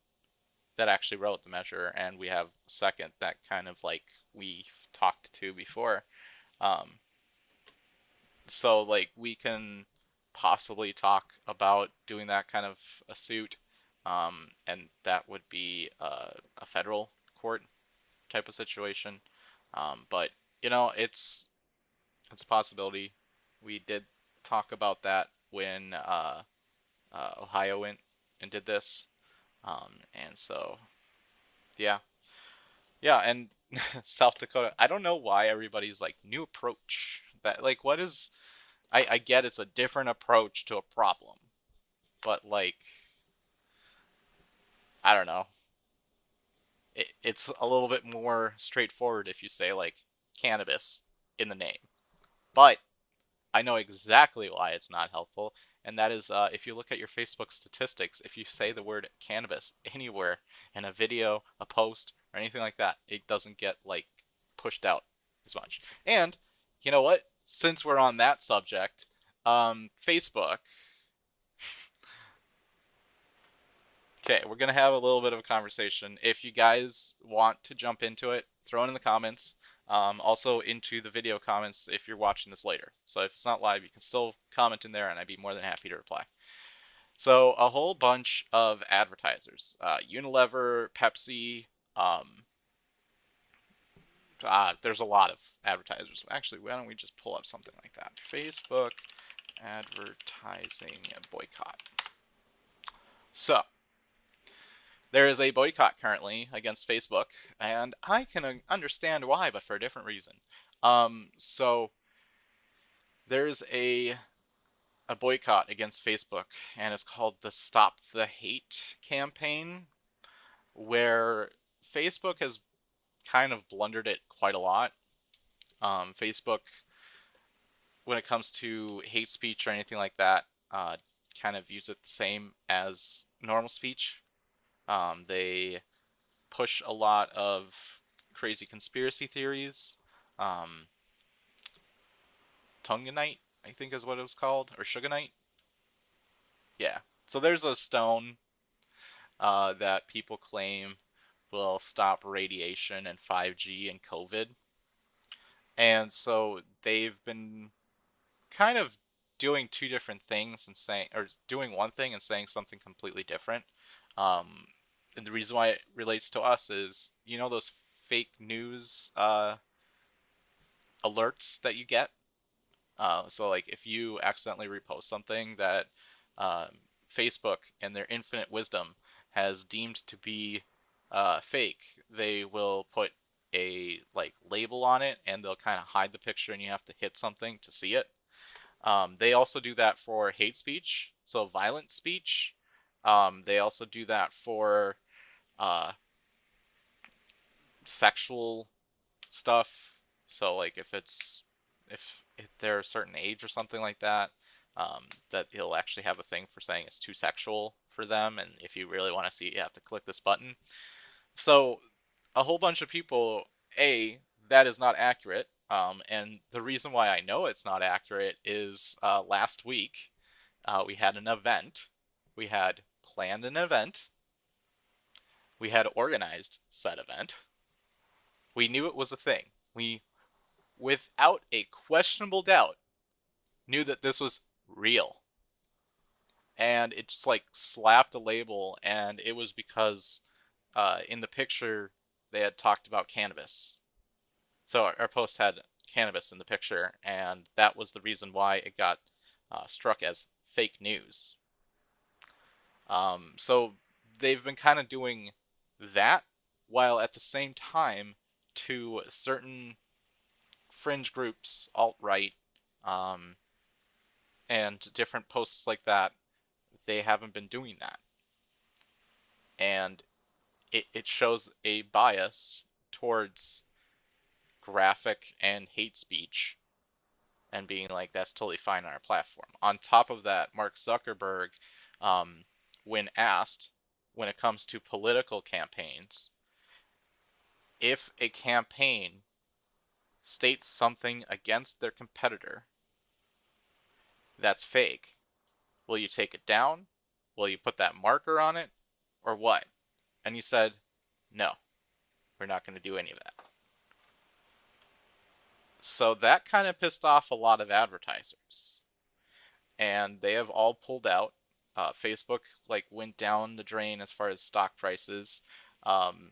that actually wrote the measure, and we have a second that kind of like we talked to before. Um, so like we can possibly talk about doing that kind of a suit, and that would be a federal court type of situation. But it's a possibility. We did talk about that when Ohio went and did this, and so yeah, yeah, and South Dakota. I don't know why everybody's like new approach. That like what is? I get it's a different approach to a problem, but like I don't know. It's a little bit more straightforward if you say like cannabis in the name, but I know exactly why it's not helpful, and that is if you look at your Facebook statistics, if you say the word cannabis anywhere in a video, a post, or anything like that, it doesn't get like pushed out as much. And you know what? Since we're on that subject, Facebook. Okay, we're gonna have a little bit of a conversation. If you guys want to jump into it, throw it in the comments. Also into the video comments if you're watching this later. So if it's not live, you can still comment in there, and I'd be more than happy to reply. So a whole bunch of advertisers, Unilever, Pepsi. There's a lot of advertisers. Actually, why don't we just pull up something like that? Facebook advertising boycott. So there is a boycott currently against Facebook, and I can understand why, but for a different reason. So there's a boycott against Facebook, and it's called the Stop the Hate campaign, where Facebook has kind of blundered it quite a lot. Facebook, when it comes to hate speech or anything like that, kind of views it the same as normal speech. They push a lot of crazy conspiracy theories. Um, Tunganite, I think is what it was called, or Suganite. Yeah. So there's a stone that people claim will stop radiation and 5G and COVID. And so they've been kind of doing two different things and saying, or doing one thing and saying something completely different. Um, and the reason why it relates to us is, those fake news alerts that you get. So like if you accidentally repost something that uh, Facebook, in their infinite wisdom, has deemed to be fake, they will put a like label on it, and they'll kind of hide the picture, and you have to hit something to see it. They also do that for hate speech, so violent speech. They also do that for uh, sexual stuff. So like if they're a certain age or something like that, that he'll actually have a thing for saying it's too sexual for them, and if you really want to see it, you have to click this button. So a whole bunch of people, that is not accurate. And the reason why I know it's not accurate is last week we had an event. We had planned an event. We had organized said event. We knew it was a thing. We, without a questionable doubt, knew that this was real. and it just like slapped a label, and it was because in the picture they had talked about cannabis. So our post had cannabis in the picture, and that was the reason why it got struck as fake news. So they've been kind of doing that while at the same time to certain fringe groups, alt-right, um, and different posts like that, they haven't been doing that. And it shows a bias towards graphic and hate speech and being like, that's totally fine on our platform. On top of that, Mark Zuckerberg, um, when asked, when it comes to political campaigns, if a campaign states something against their competitor that's fake, will you take it down? Will you put that marker on it? Or what? And he said, no, we're not going to do any of that. So that kind of pissed off a lot of advertisers. And they have all pulled out. Facebook like went down the drain as far as stock prices. Um,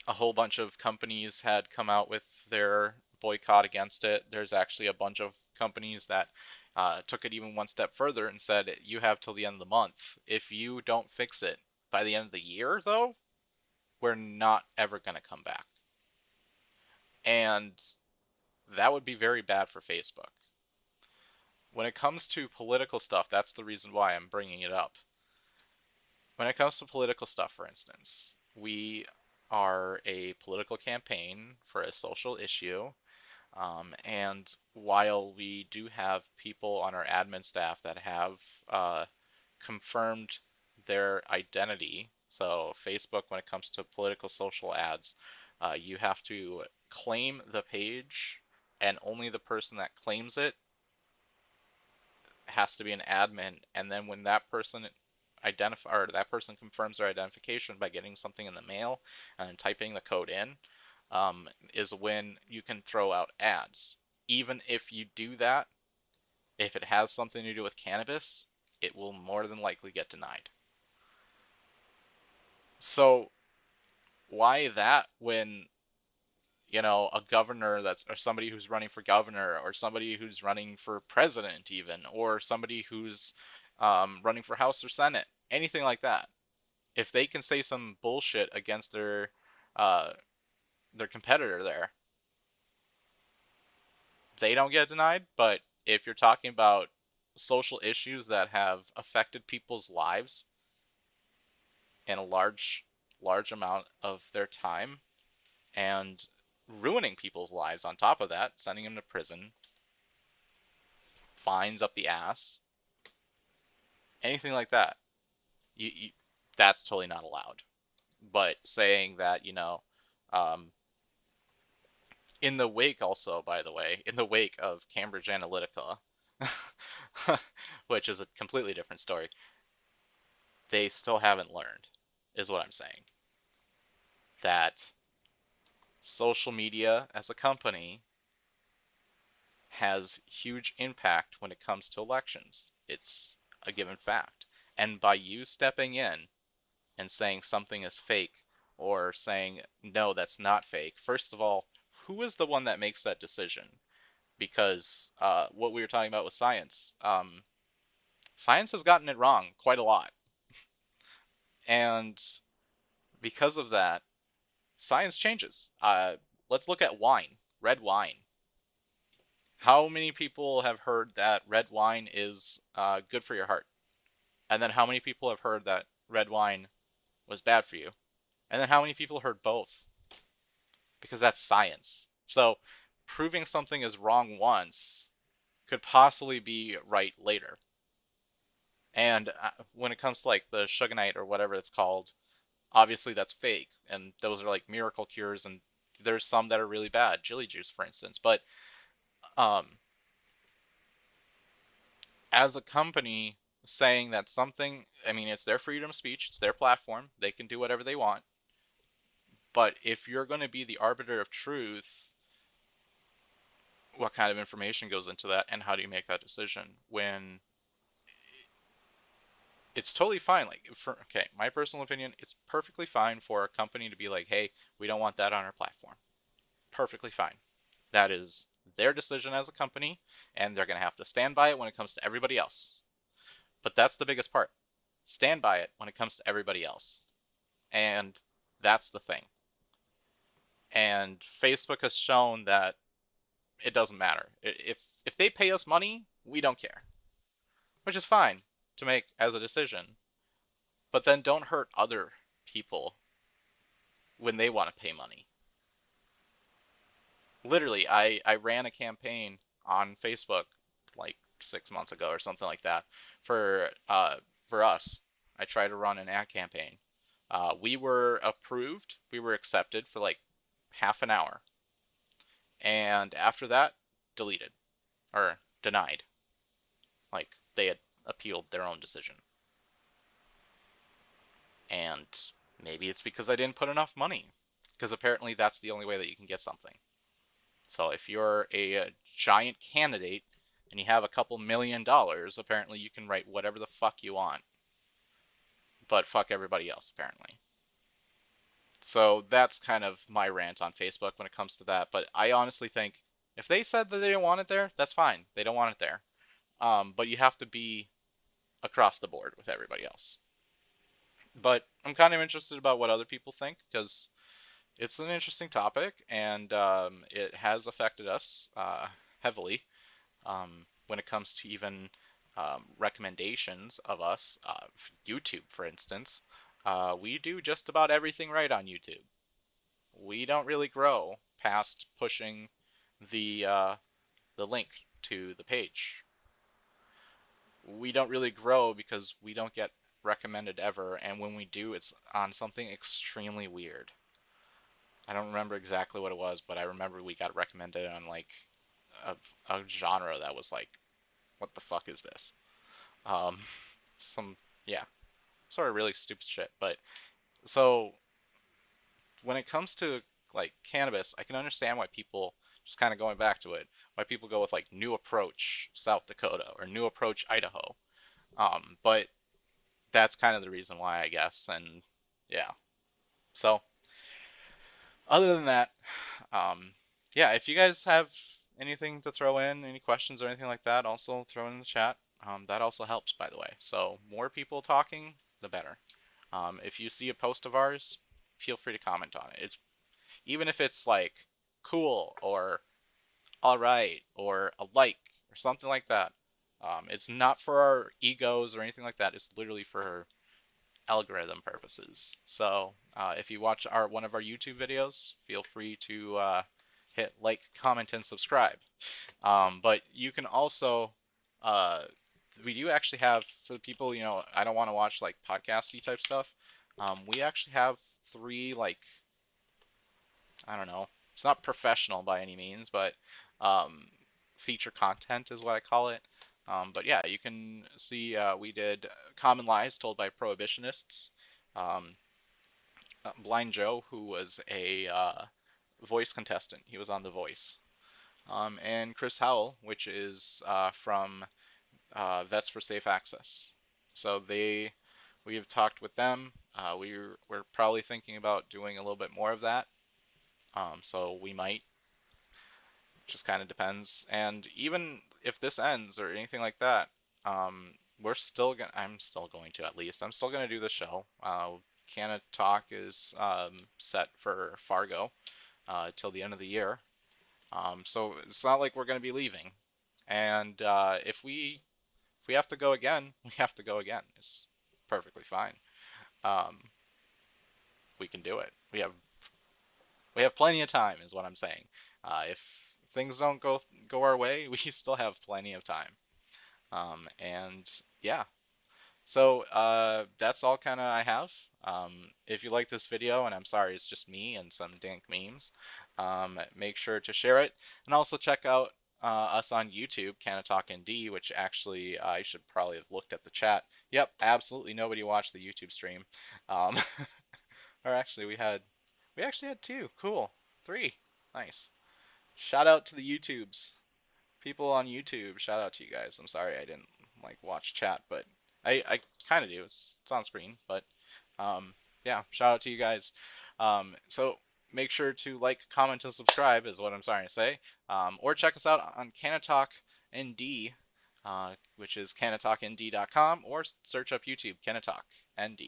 a whole bunch of companies had come out with their boycott against it. There's actually a bunch of companies that took it even one step further and said, you have till the end of the month. If you don't fix it by the end of the year, though, we're not ever going to come back. And that would be very bad for Facebook. When it comes to political stuff, that's the reason why I'm bringing it up. When it comes to political stuff, for instance, we are a political campaign for a social issue. And while we do have people on our admin staff that have confirmed their identity, so Facebook, when it comes to political social ads, you have to claim the page, and only the person that claims it has to be an admin. And then when that person confirms their identification by getting something in the mail and typing the code in, is when you can throw out ads. Even if you do that, if it has something to do with cannabis, it will more than likely get denied. So why that when, a governor or somebody who's running for governor, or somebody who's running for president even, or somebody who's running for House or Senate, anything like that, if they can say some bullshit against uh, their competitor there, they don't get denied. But if you're talking about social issues that have affected people's lives in a large amount of their time, and ruining people's lives on top of that, sending them to prison, fines up the ass, anything like that, you that's totally not allowed. But saying that, um, in the wake, also, by the way, in the wake of Cambridge Analytica, which is a completely different story, they still haven't learned, is what I'm saying. That social media as a company has huge impact when it comes to elections. It's a given fact. And by you stepping in and saying something is fake, or saying, no, that's not fake, first of all, who is the one that makes that decision? Because what we were talking about with science, science has gotten it wrong quite a lot. And because of that, science changes. Let's look at wine, red wine. How many people have heard that red wine is good for your heart? And then how many people have heard that red wine was bad for you? And then how many people heard both? Because that's science. So proving something is wrong once could possibly be right later. And when it comes to like the Suganite or whatever it's called, obviously that's fake. And those are like miracle cures. And there's some that are really bad, Jilly juice, for instance. But um, as a company saying that something, I mean, it's their freedom of speech, it's their platform, they can do whatever they want. But if you're going to be the arbiter of truth, what kind of information goes into that, and how do you make that decision when it's totally fine. Like, okay, my personal opinion, it's perfectly fine for a company to be like, hey, we don't want that on our platform. Perfectly fine. That is their decision as a company, and they're going to have to stand by it when it comes to everybody else. But that's the biggest part. Stand by it when it comes to everybody else. And that's the thing. And Facebook has shown that it doesn't matter. If they pay us money, we don't care, which is fine to make as a decision. But then don't hurt other people when they want to pay money. Literally, I ran a campaign on Facebook like 6 months ago or something like that for us. I tried to run an ad campaign. We were approved. We were accepted for like half an hour, and after that, deleted or denied. Like they had appealed their own decision, and maybe it's because I didn't put enough money. Because apparently that's the only way that you can get something. So if you're a giant candidate and you have a couple $1 million, apparently you can write whatever the fuck you want. But fuck everybody else, apparently. So that's kind of my rant on Facebook when it comes to that. But I honestly think if they said that they don't want it there, that's fine. They don't want it there. But you have to be across the board with everybody else. But I'm kind of interested about what other people think because it's an interesting topic and it has affected us heavily when it comes to even recommendations of us. YouTube, for instance, we do just about everything right on YouTube. We don't really grow past pushing the link to the page. We don't really grow because we don't get recommended ever, and when we do, it's on something extremely weird. I don't remember exactly what it was, but I remember we got recommended on like a, a genre that was like, what the fuck is this? Um, some yeah, sort of really stupid shit. But so when it comes to like cannabis, I can understand why people just kind of going back to it, why people go with like new approach South Dakota or new approach Idaho. But that's kind of the reason why, I guess. And yeah, so other than that, um, yeah, if you guys have anything to throw in, any questions or anything like that, also throw in the chat. That also helps, by the way. So more people talking, the better. If you see a post of ours, feel free to comment on it. It's even if it's like cool or all right or a like or something like that. It's not for our egos or anything like that. It's literally for algorithm purposes. So if you watch one of our YouTube videos, feel free to hit like, comment, and subscribe. But you can also uh, we do actually have for the people I don't want to watch like podcasty type stuff. We actually have three like I don't know. It's not professional by any means, but um, feature content is what I call it. But yeah, you can see we did Common Lies Told by Prohibitionists. Um, Blind Joe, who was a voice contestant, he was on The Voice. And Chris Howell, which is from Vets for Safe Access. So we have talked with them. We're probably thinking about doing a little bit more of that. So we might, just kind of depends. And even if this ends or anything like that, we're still gonna. I'm still going to at least. I'm still gonna do the show. Canna-Talk is set for Fargo till the end of the year. So it's not like we're gonna be leaving. And if we have to go again, we have to go again. It's perfectly fine. Um, we can do it. We have plenty of time, is what I'm saying. If things don't go our way, we still have plenty of time. And yeah, so that's all kind of I have. If you like this video, and I'm sorry, it's just me and some dank memes, make sure to share it, and also check out us on YouTube, Canna-Talk ND, which actually I should probably have looked at the chat. Yep, absolutely nobody watched the YouTube stream. Um, or actually, we actually had two. Cool. Three. Nice. Shout out to the YouTubes. People on YouTube, shout out to you guys. I'm sorry I didn't like watch chat, but I kind of do. It's on screen, but yeah, shout out to you guys. So make sure to like, comment, and subscribe is what I'm starting to say. Or check us out on Canna-Talk ND, which is cannatalknd.com, or search up YouTube, Canna-Talk ND.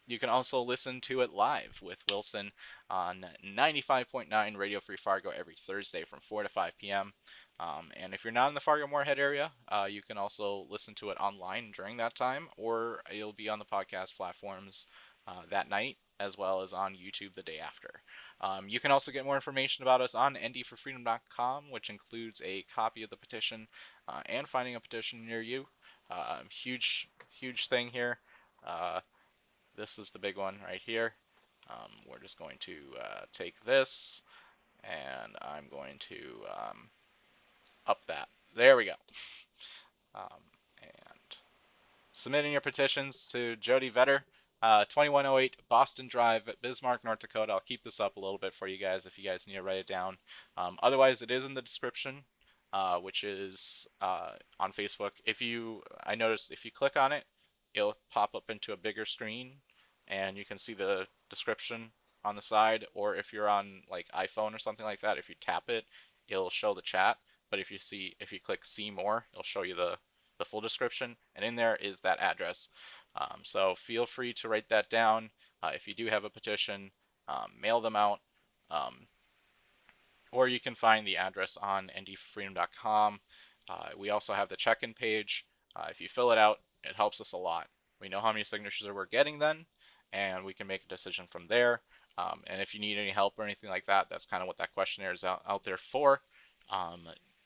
You can also listen to it live with Wilson on 95.9 Radio Free Fargo every Thursday from 4 to 5 p.m. And if you're not in the Fargo-Moorhead area, you can also listen to it online during that time, or it'll be on the podcast platforms that night, as well as on YouTube the day after. You can also get more information about us on ndforfreedom.com, which includes a copy of the petition and finding a petition near you. Huge thing here. This is the big one right here. We're just going to take this, and I'm going to up that. There we go. And submitting your petitions to Jody Vetter, 2108 Boston Drive, Bismarck, North Dakota. I'll keep this up a little bit for you guys if you guys need to write it down. Otherwise, it is in the description, which is on Facebook. I noticed if you click on it, it'll pop up into a bigger screen, and you can see the description on the side. Or if you're on like iPhone or something like that, if you tap it, it'll show the chat. But if you click see more, it'll show you the full description, and in there is that address. So feel free to write that down. If you do have a petition, mail them out. Or you can find the address on ndforfreedom.com. We also have the check-in page. If you fill it out, it helps us a lot. We know how many signatures we're getting then, and we can make a decision from there. And if you need any help or anything like that, that's kind of what that questionnaire is out there for.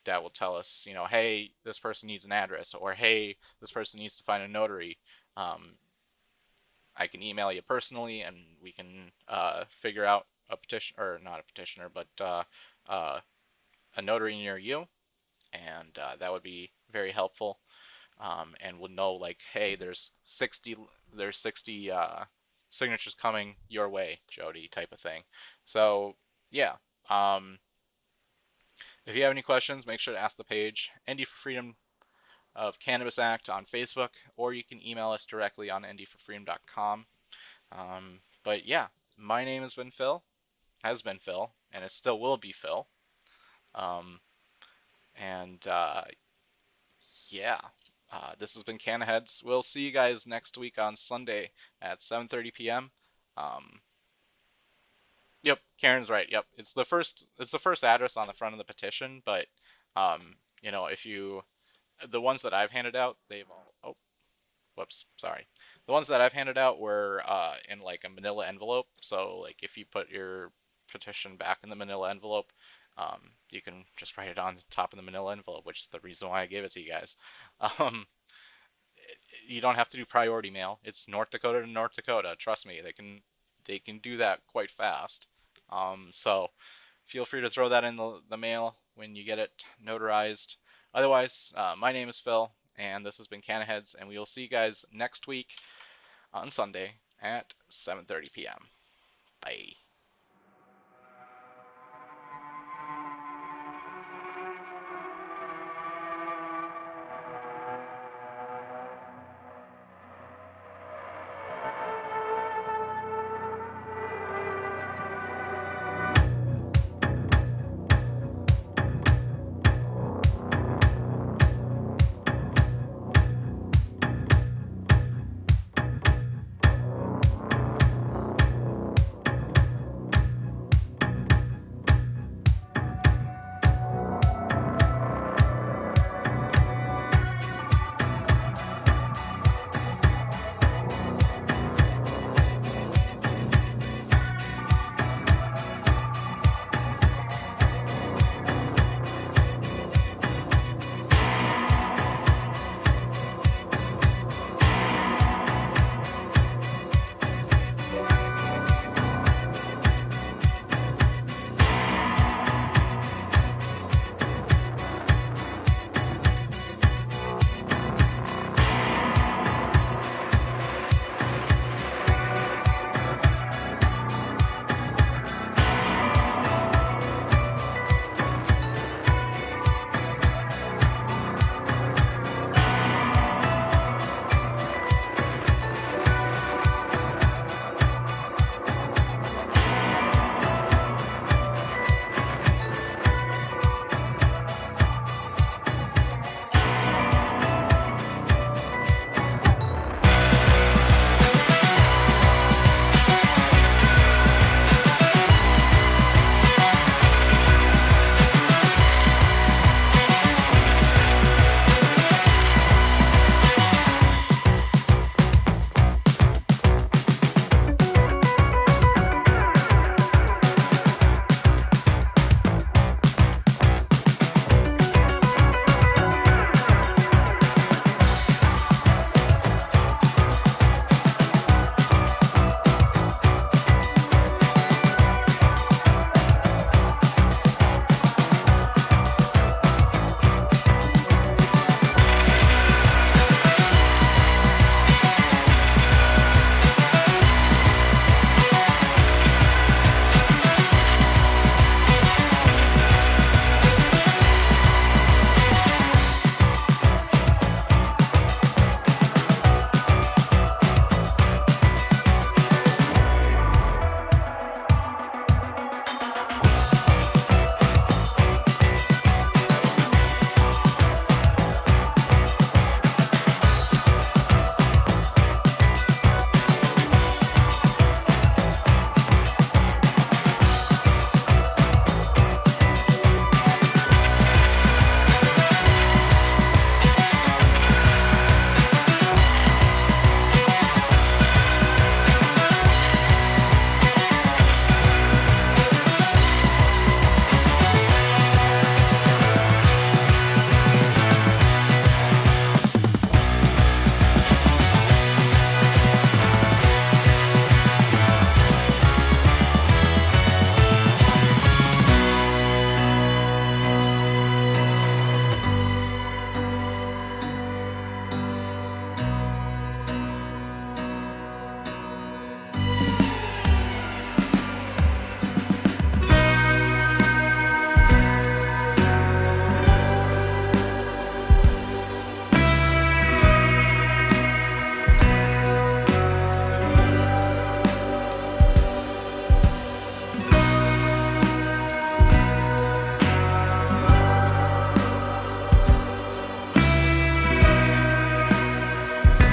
That will tell us, hey, this person needs an address, or hey, this person needs to find a notary. I can email you personally, and we can figure out a petition, or not a petitioner, but a notary near you, and that would be very helpful. And we'll know, like, hey, there's 60 signatures coming your way, Jody, type of thing. So yeah. If you have any questions, make sure to ask the page ND for Freedom of Cannabis Act on Facebook, or you can email us directly on ndforfreedom.com. But yeah, my name has been Phil, and it still will be Phil. And yeah, this has been Canna Heads. We'll see you guys next week on Sunday at 7:30 p.m. Yep, Karen's right. Yep, it's the first address on the front of the petition, but if the ones that I've handed out, they've all whoops, sorry. The ones that I've handed out were in like a manila envelope. So like if you put your petition back in the manila envelope, you can just write it on top of the manila envelope, which is the reason why I gave it to you guys. You don't have to do priority mail. It's North Dakota to North Dakota. Trust me, they can do that quite fast. So feel free to throw that in the mail when you get it notarized. Otherwise, my name is Phil, and this has been Canna Heads, and we will see you guys next week on Sunday at 7:30 p.m. Bye.